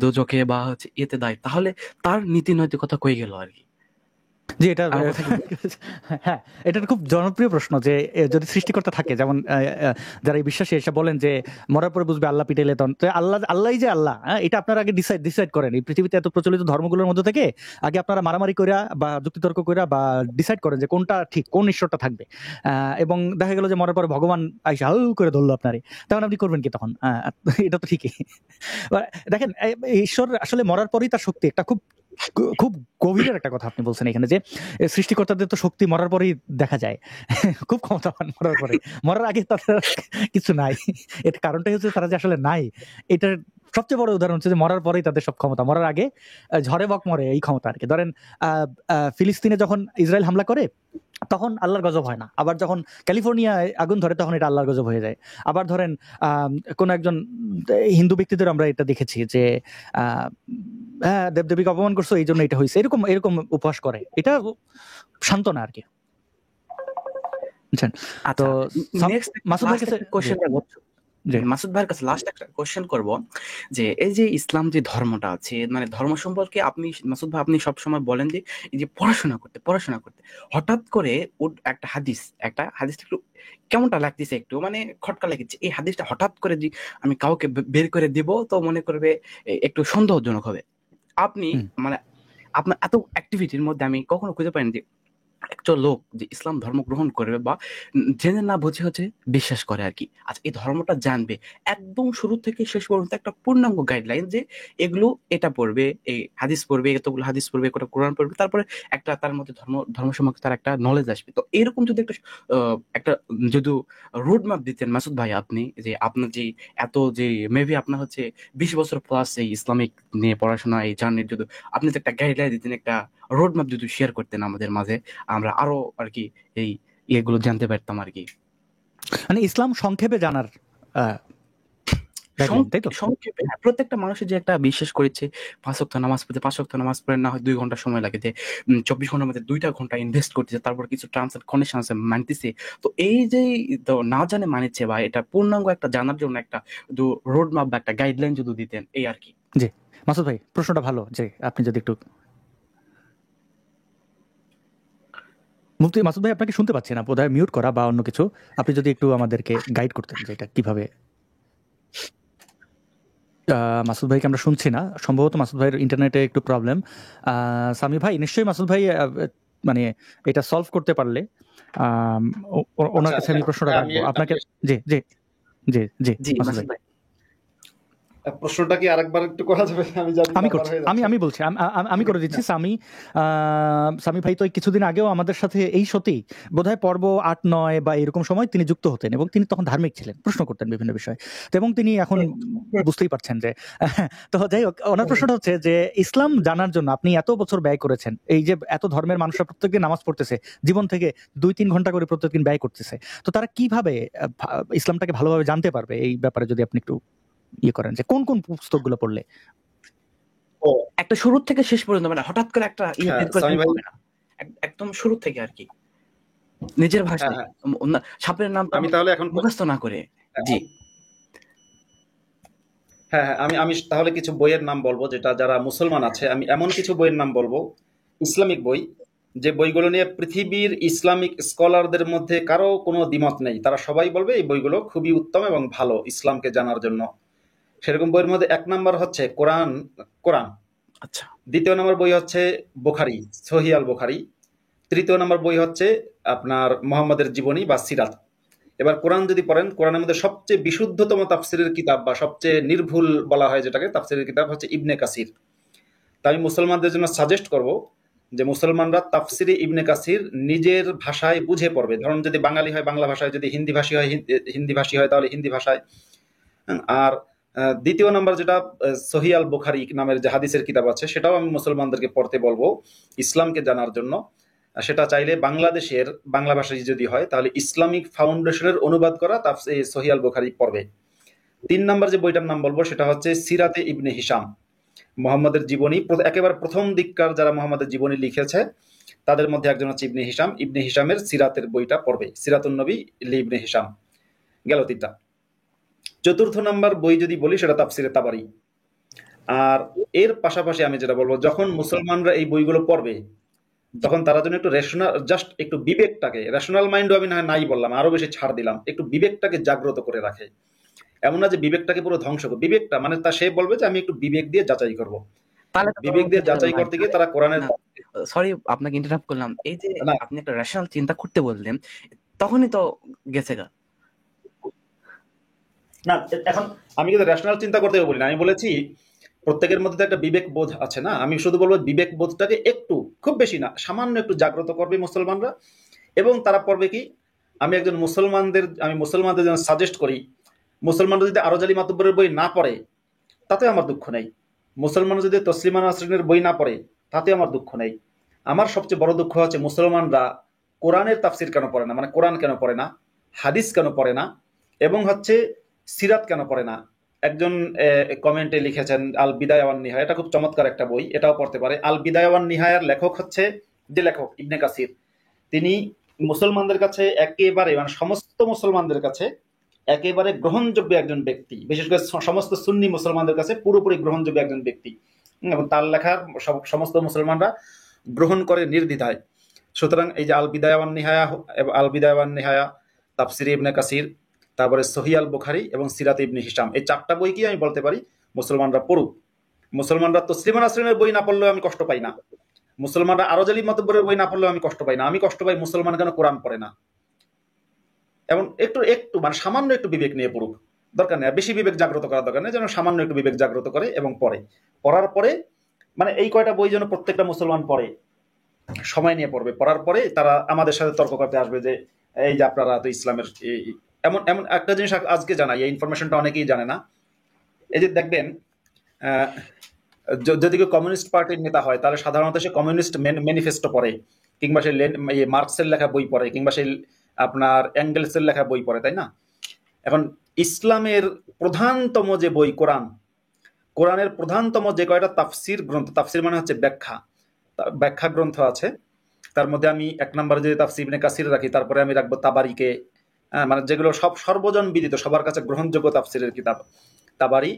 দোজখে বা হচ্ছে ইয়েতে দেয়, তাহলে তার নীতি নৈতিকতা কই গেল আর কি। জি এটা আমার কথা কি হ্যাঁ এটা খুব জনপ্রিয় প্রশ্ন যে যদি সৃষ্টিকর্তা থাকে, যেমন যারা এই বিশ্বাসী এসে বলেন যে মরার পরে বুঝবে আল্লাহ পিটাইলে তখন তো আল্লাহই যে আল্লাহ, হ্যাঁ এটা আপনারা আগে ডিসাইড করেন। এই পৃথিবীতে এত প্রচলিত ধর্মগুলোর মধ্যে থেকে আগে আপনারা মারামারি কইরা বা যুক্তিতর্ক কইরা বা ডিসাইড করেন যে কোনটা ঠিক, কোন ঈশ্বরটা থাকবে। এবং দেখা গেল যে মরার পরে ভগবান আইসা হাউ করে ধরলো আপনারই, তখন আপনি করবেন কি তখন? এটা তো ঠিকই। দেখেন ঈশ্বর আসলে মরার পরেই তার শক্তি, একটা খুব খুব গভীরের একটা কথা আপনি বলছেন এখানে, যে সৃষ্টিকর্তাদের তো শক্তি মরার পরেই দেখা যায়। খুব ক্ষমতাবান মরার পরে, মরার আগে তাদের কিছু নাই। এর কারণটাই হচ্ছে তারা যে আসলে নাই, এটার সবচেয়ে বড় উদাহরণ হচ্ছে যে মরার পরেই তাদের সব ক্ষমতা, মরার আগে ঝড়ে বক মরে এই ক্ষমতা আর কি। ধরেন ফিলিস্তিনে যখন ইসরায়েল হামলা করে তখন আল্লাহর গজব হয় না, আবার যখন ক্যালিফোর্নিয়ায় আগুন ধরে তখন এটা আল্লাহর গজব হয়ে যায়। আবার ধরেন কোন একজন হিন্দু ব্যক্তিদের আমরা এটা দেখেছি যে হ্যাঁ দেবদেবীকে অপমান করছো এই জন্য এটা হয়েছে, এরকম এরকম উপহাস করে, এটা সান্ত্বনা আর কি, বুঝছেন? তো আচ্ছা, নেক্সট মাসুদ ভাই লাস্ট কাছে একটা কোশ্চেন করবো। জি মাসুদ ভাইয়ের কাছে লাস্ট একটা কোশ্চেন করব, যে এই যে ইসলাম যে ধর্মটা আছে, মানে ধর্ম সম্পর্কে আপনি মাসুদ ভাই আপনি সবসময় বলেন যে এই যে পড়াশোনা করতে হঠাৎ করে একটা হাদিস একটু কেমনটা লাগতেছে, একটু মানে খটকা লাগছে এই হাদিসটা হঠাৎ করে যে আমি কাউকে বের করে দিব তো মনে করবে একটু সন্দেহজনক হবে। আপনি হুম মানে আপনার এত অ্যাক্টিভিটির মধ্যে আমি কখনো খুঁজে পাইনি যে একটা লোক যে ইসলাম ধর্ম গ্রহণ করবে বা জেনে না বুঝে হচ্ছে বিশ্বাস করে আর কি। আচ্ছা, এই ধর্মটা জানবে একদম শুরু থেকে শেষ পর্যন্ত একটা পূর্ণাঙ্গ গাইডলাইন, যে এগুলো এটা পড়বে, এই হাদিস পড়বে, এতগুলো হাদিস পড়বে, একটা কোরআন পড়বে, তারপরে একটা তার মধ্যে ধর্ম সম্পর্কে তার একটা নলেজ আসবে। তো এরকম যদি একটা যদি রোড ম্যাপ দিতেন মাসুদ ভাই আপনি, যে আপনার যে এত যে মেবি আপনার হচ্ছে 20 বছর প্লাস এই ইসলামিক নিয়ে পড়াশোনা এই জার্নির, যদি আপনি যে একটা গাইডলাইন দিতেন, একটা রোড ম্যাপ যদি শেয়ার করতেন আমাদের মাঝে, আমরা আরো আর কি এই ইয়েগুলো জানতে পারতাম আর কি। মানে ইসলাম সংক্ষেপে জানার guideline, তাই তো? সংক্ষেপে প্রত্যেকটা মানুষের যে একটা বিশ্বাস করেছে 5 ওয়াক্ত নামাজ পড়তে, 5 ওয়াক্ত নামাজ পড়ে না হয় 2 ঘন্টা সময় লাগে, যে 24 ঘন্টার মধ্যে 2টা ঘন্টা ইনভেস্ট করতেছে, তারপর কিছু টার্মস এন্ড কন্ডিশন আছে মানতেছে। তো এই যে তো না জানে মানেছে, বা এটা পূর্ণাঙ্গ একটা জানার জন্য একটা রোড ম্যাপ বা একটা গাইডলাইন যদি দিতেন এই আর কি। জি মাসুদ ভাই প্রশ্নটা ভালো, যে আপনি যদি একটু মুফতি মাসুদ ভাই আপনাকে শুনতে পাচ্ছি না, বোধহয় মিউট করা বা অন্য কিছু, আপনি যদি একটু আমাদেরকে গাইড করতেন যে এটা কিভাবে। মাসুদ ভাইকে আমরা শুনছি না, সম্ভবত মাসুদ ভাইয়ের ইন্টারনেটে একটু প্রবলেম। সামি ভাই নিশ্চয়ই মাসুদ ভাই মানে এটা সলভ করতে পারলে ওনার কাছে আমি প্রশ্নটা রাখবো আপনাকে। জি জি জি জি জি মাসুদ মাসুদ ভাই, ভাই, প্রশ্নটা কি আরেকবার একটু করা যাবে? আমি জানি আমি বারবার করছি, হয়ে আমি যাচ্ছে। আমি বলছি, আমি করে দিচ্ছি। সামি ভাই তো এই কিছুদিন আগেও আমাদের সাথে এই সত্যি বোধহয় পর্ব 8-9 বা এরকম সময় তিনি যুক্ত হতেন, এবং তিনি তখন ধার্মিক ছিলেন, প্রশ্ন করতেন বিভিন্ন বিষয়। তো এবং তিনি এখন বুঝতেই পারছেন যে তো যাই হোক, ওনার প্রশ্নটা হচ্ছে যে ইসলাম জানার জন্য আপনি এত বছর ব্যয় করেছেন, এই যে এত ধর্মের মানুষরা প্রত্যেকদিন নামাজ পড়তেছে, জীবন থেকে 2-3 ঘন্টা করে প্রত্যেকদিন ব্যয় করতেছে, তো তারা কিভাবে ইসলামটাকে ভালোভাবে জানতে পারবে, এই ব্যাপারে যদি আপনি একটু ইয়ে করেন যে কোন কোন পুস্তকগুলো পড়লে। ও একটা শুরু থেকে শেষ পর্যন্ত, মানে হঠাৎ করে একটা ইয়ে হ্যাঁ বের করে সামি দিলে ভাই, হবে না, একদম শুরু থেকে আর কি, নিজের হ্যাঁ ভাষায়, হ্যাঁ সাপের নাম আমি তাহলে এখন মুখস্থ না করে। জি হ্যাঁ হ্যাঁ আমি তাহলে কিছু বইয়ের নাম বলবো, যেটা যারা মুসলমান আছে, আমি এমন কিছু বইয়ের নাম বলবো, ইসলামিক বই, যে বইগুলো নিয়ে পৃথিবীর ইসলামিক স্কলারদের মধ্যে কারো কোনো দ্বিমত নেই, তারা সবাই বলবে এই বইগুলো খুবই উত্তম এবং ভালো ইসলামকে জানার জন্য। সেরকম বইয়ের মধ্যে 1 নাম্বার হচ্ছে কোরআন। কোরআন। আচ্ছা 2য় নম্বর বই হচ্ছে বুখারী, সহিহ আল বুখারী। 3য় নম্বর বই হচ্ছে আপনার মুহাম্মদের জীবনী বা সিরাত। এবার কোরআন যদি পড়েন, কোরআনের মধ্যে সবচেয়ে বিশুদ্ধতম তাফসিরের কিতাব বা সবচেয়ে নির্ভুল বলা হয় যেটাকে, তাফসিরের কিতাব হচ্ছে ইবনে কাসির। তাই আমি মুসলমানদের জন্য সাজেস্ট করব যে মুসলমানরা তাফসিরে ইবনে কাসির নিজের ভাষায় বুঝে পড়বে। ধরুন যদি বাঙালি হয় বাংলা ভাষায়, যদি হিন্দি ভাষী হয় হিন্দি ভাষী হয় তাহলে হিন্দি ভাষায়। আর দ্বিতীয় নাম্বার যেটা সহিহ আল বুখারী নামের যে হাদিসের কিতাব আছে, সেটাও আমি মুসলমানদেরকে পড়তে বলবো ইসলামকে জানার জন্য। সেটা চাইলে বাংলাদেশের বাংলা ভাষায় যদি হয় তাহলে ইসলামিক ফাউন্ডেশনের অনুবাদ করা সহিহ আল বুখারী পড়বে। 3 নাম্বার যে বইটার নাম বলবো সেটা হচ্ছে সিরাতে ইবনে হিশাম, মোহাম্মদের জীবনী। একেবারে প্রথম দিককার যারা মোহাম্মদের জীবনী লিখেছে তাদের মধ্যে একজন হচ্ছে ইবনে হিশাম। ইবনে হিশামের সিরাতের বইটা পড়বে, সিরাতুন নবী লি ইবনে হিশাম। গেল 3টা। 4র্থ নাম্বার বই যদি বলি সেটা তাফসিরে তাবারি। আর এর পাশাপাশি আমি যেটা বলবো, যখন মুসলমানরা এই বইগুলো পড়বে তখন তারা যেন একটু রেশনাল, জাস্ট একটু বিবেকটাকে, রেশনাল মাইন্ডও আমি নাই বললাম, আরো বেশি ছাড় দিলাম, একটু বিবেকটাকে জাগ্রত করে রাখে। এমন না যে বিবেকটাকে পুরো ধ্বংস করবে, বিবেকটা মানে সে বলবে যে আমি একটু বিবেক দিয়ে যাচাই করব। তাহলে তো বিবেক দিয়ে যাচাই করতে গিয়ে তারা কোরআনের সরি আপনাকে ইন্টারাপ্ট করলাম, এই যে না আপনি একটা রেশনাল চিন্তা করতে বললেন, তখনই তো গেছে গা। না এখন আমি কিন্তু রেশনাল চিন্তা করতে বলি না, আমি বলেছি প্রত্যেকের মধ্যে তো একটা বিবেক বোধ আছে না। আমি শুধু বলবো বিবেক বোধটাকে একটু, খুব বেশি না, সামান্য একটু জাগ্রত করবে মুসলমানরা। এবং তারা পড়বে কি, আমি মুসলমানদের যেন সাজেস্ট করি, মুসলমানরা যদি আরজ আলী মাতুব্বরের বই না পড়ে তাতে আমার দুঃখ নেই, মুসলমানরা যদি তসলিমা নাসরিনের বই না পড়ে তাতে আমার দুঃখ নেই। আমার সবচেয়ে বড় দুঃখ হচ্ছে মুসলমানরা কোরআনের তাফসির কেন পড়ে না, মানে কোরআন কেন পড়ে না, হাদিস কেন পড়ে না, এবং হচ্ছে সিরাত কেন পড়ে না। একজন কমেন্টে লিখেছেন আল বিদায়া ওয়ান নিহায়া, এটা খুব চমৎকার একটা বই, এটাও পড়তে পারে। আল বিদায়া ওয়ান নিহায়ার লেখক হচ্ছে, যে লেখক ইবনে কাসির, তিনি মুসলমানদের কাছে একেবারে, মানে সমস্ত মুসলমানদের কাছে একেবারে গ্রহণযোগ্য একজন ব্যক্তি, বিশেষ করে সমস্ত সুন্নি মুসলমানদের কাছে পুরোপুরি গ্রহণযোগ্য একজন ব্যক্তি, এবং তার লেখার সমস্ত মুসলমানরা গ্রহণ করে নির্দ্বিধায়। সুতরাং এই যে আল বিদায়া ওয়ান নিহায়া, তাফসিরে ইবনে কাসির, তারপরে সহিহ আল বুখারী এবং সিরাত ইবনে হিশাম, এই 4টা বই কি আমি বলতে পারি মুসলমানরা পড়ুক। মুসলমানরা তসলিমা নাসরিনের বই না পড়লেও আমি কষ্ট পাই না, মুসলমানরা আরজ আলী মাতুব্বরের বই না পড়লেও আমি কষ্ট পাই না। আমি কষ্ট পাই মুসলমান কেন কোরআন পড়ে না। এবং একটু একটু মানে সামান্য একটু বিবেক নিয়ে পড়ুক, দরকার নেই বেশি বিবেক জাগ্রত করার দরকার নেই, যেন সামান্য একটু বিবেক জাগ্রত করে এবং পড়ার পরে মানে এই কয়টা বই যেন প্রত্যেকটা মুসলমান পড়ে, সময় নিয়ে পড়বে। পড়ার পরে তারা আমাদের সাথে তর্ক করতে আসবে যে এই যে আপনারা তো ইসলামের এমন এমন একটা জিনিস আজকে জানাই, এই ইনফরমেশনটা অনেকেই জানে না। এই যে দেখবেন যদি কেউ কমিউনিস্ট পার্টির নেতা হয় তাহলে সাধারণত সে কমিউনিস্ট ম্যানিফেস্টো পড়ে, কিংবা সে মার্কসের লেখা বই পড়ে, কিংবা সে আপনার অ্যাঙ্গেলসের লেখা বই পড়ে, তাই না? এখন ইসলামের প্রধানতম যে বই কোরআনের প্রধানতম যে কয়টা তাফসির গ্রন্থ, তাফসির মানে হচ্ছে ব্যাখ্যা গ্রন্থ আছে, তার মধ্যে আমি 1 নম্বরে যদি তাফসির ইবনে কাসির রাখি, তারপরে আমি রাখবো তাবারিকে, মানে যেগুলো সর্বজন বিদিত, সবার কাছে গ্রহণযোগ্য তাফসিরের কিতাব, তাবারি,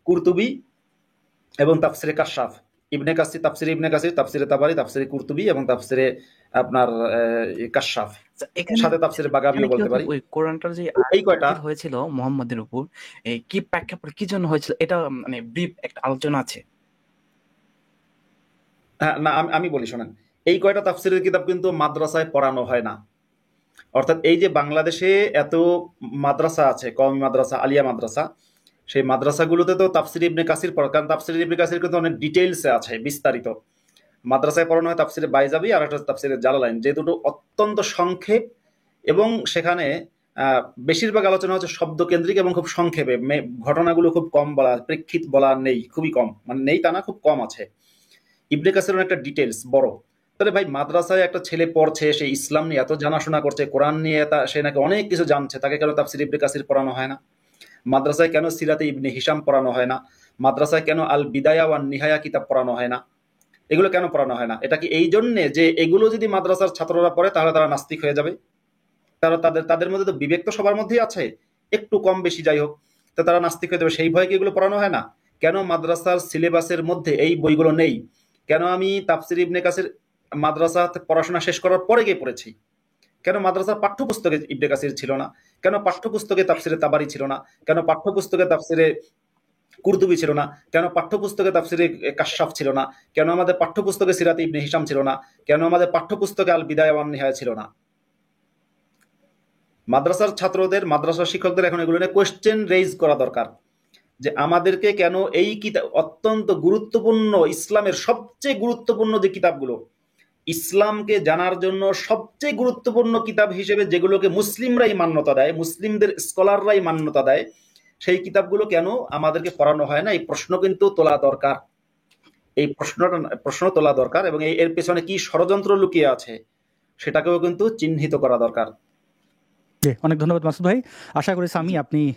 কুরতুবি এবং তাফসিরে কাশাফ। ইবনে কাসির, তাফসিরে ইবনে কাসির, তাফসিরে তাবারি, তাফসিরে কুরতুবি এবং তাফসিরে আপনার কাশাফ, সাথে তাফসিরে বাগাবিও বলতে পারি। ওই কোরআনটার যে এই কয়টা হয়েছিল মুহাম্মাদের উপর, কি প্রেক্ষাপট কি জন্য হয়েছিল, এটা মানে ব্রিফ একটা আলোচনা আছে। হ্যাঁ, না আমি বলি শোনেন, এই কয়টা তাফসিরের কিতাব কিন্তু মাদ্রাসায় পড়ানো হয় না। অর্থাৎ এই যে বাংলাদেশে এত মাদ্রাসা আছে, কওমি মাদ্রাসা, আলিয়া মাদ্রাসা, সেই মাদ্রাসাগুলোতে তো তাফসির ইবনে কাসির পড়া, কারণ তাফসির ইবনে কাসির কিন্তু অনেক ডিটেইলসে আছে, বিস্তারিত। মাদ্রাসায় পড়ানো হয় তাফসিরে বাইজাবি আর একটা তাফসিরে জালালাইন, যে দুটো অত্যন্ত সংক্ষেপ, এবং সেখানে বেশিরভাগ আলোচনা হচ্ছে শব্দকেন্দ্রিক এবং খুব সংক্ষেপে, ঘটনাগুলো খুব কম বলা, প্রেক্ষিত বলা নেই, খুবই কম, মানে নেই তা না, খুব কম আছে। ইবনে কাসিরের একটা ডিটেইলস বড়। তাহলে ভাই মাদ্রাসায় একটা ছেলে পড়ছে, সে ইসলাম নিয়ে এত জানাশোনা করছে, কোরআন নিয়ে সে নাকি অনেক কিছু জানছে, তাকে কেন তাফসির ইবনে কাসির পড়ানো হয় না? মাদ্রাসায় কেন সিরাতে ইবনে হিশাম পড়ানো হয় না? মাদ্রাসায় কেন আল বিদায়া ওয়ান নিহায়া কিতাব পড়ানো হয় না? এগুলো কেন পড়ানো হয় না? এটা কি এই জন্যে যে এগুলো যদি মাদ্রাসার ছাত্ররা পড়ে তাহলে তারা নাস্তিক হয়ে যাবে? তাদের মধ্যে তো বিবেক তো সবার মধ্যেই আছে, একটু কম বেশি যাই হোক, তো তারা নাস্তিক হয়ে যাবে, সেই ভয়ে কি এগুলো পড়ানো হয় না? কেন মাদ্রাসার সিলেবাসের মধ্যে এই বইগুলো নেই? কেন আমি তাফসির ইবনে কাসির মাদ্রাসা পড়াশোনা শেষ করার পরে গিয়ে পড়েছি? কেন মাদ্রাসার পাঠ্যপুস্তকে ইবনে কাসির ছিল না? কেন পাঠ্যপুস্তকে তাফসিরে তাবারি ছিল না? কেন পাঠ্যপুস্তকে তাফসিরে কুরতুবি ছিল না? কেন পাঠ্যপুস্তকে তাফসিরে কাশাফ ছিল না? কেন আমাদের পাঠ্যপুস্তকে সিরাতে ইবনে হিশাম ছিল না? কেন আমাদের পাঠ্যপুস্তকে আল বিদায়া ওয়ান নিহায়া ছিল না? মাদ্রাসার ছাত্রদের, মাদ্রাসার শিক্ষকদের এখন এগুলো নিয়ে কোয়েশ্চেন রেইজ করা দরকার, যে আমাদেরকে কেন এই কিতাব, অত্যন্ত গুরুত্বপূর্ণ, ইসলামের সবচেয়ে গুরুত্বপূর্ণ যে কিতাবগুলো, ইসলামকে জানার জন্য সবচেয়ে গুরুত্বপূর্ণ কিতাব হিসেবে যেগুলোকে মুসলিমরাই মান্যতা দেয়, মুসলিমদের স্কলাররাই মান্যতা দেয়, সেই কিতাবগুলো কেন আমাদেরকে পড়ানো হয় না? এই প্রশ্ন কিন্তু তোলা দরকার। এই প্রশ্ন তোলা দরকার, এবং এর পেছনে কি ষড়যন্ত্র লুকিয়ে আছে সেটাকেও কিন্তু চিহ্নিত করা দরকার। জি, অনেক ধন্যবাদ মাসুদ ভাই। আশা করি সামি আপনি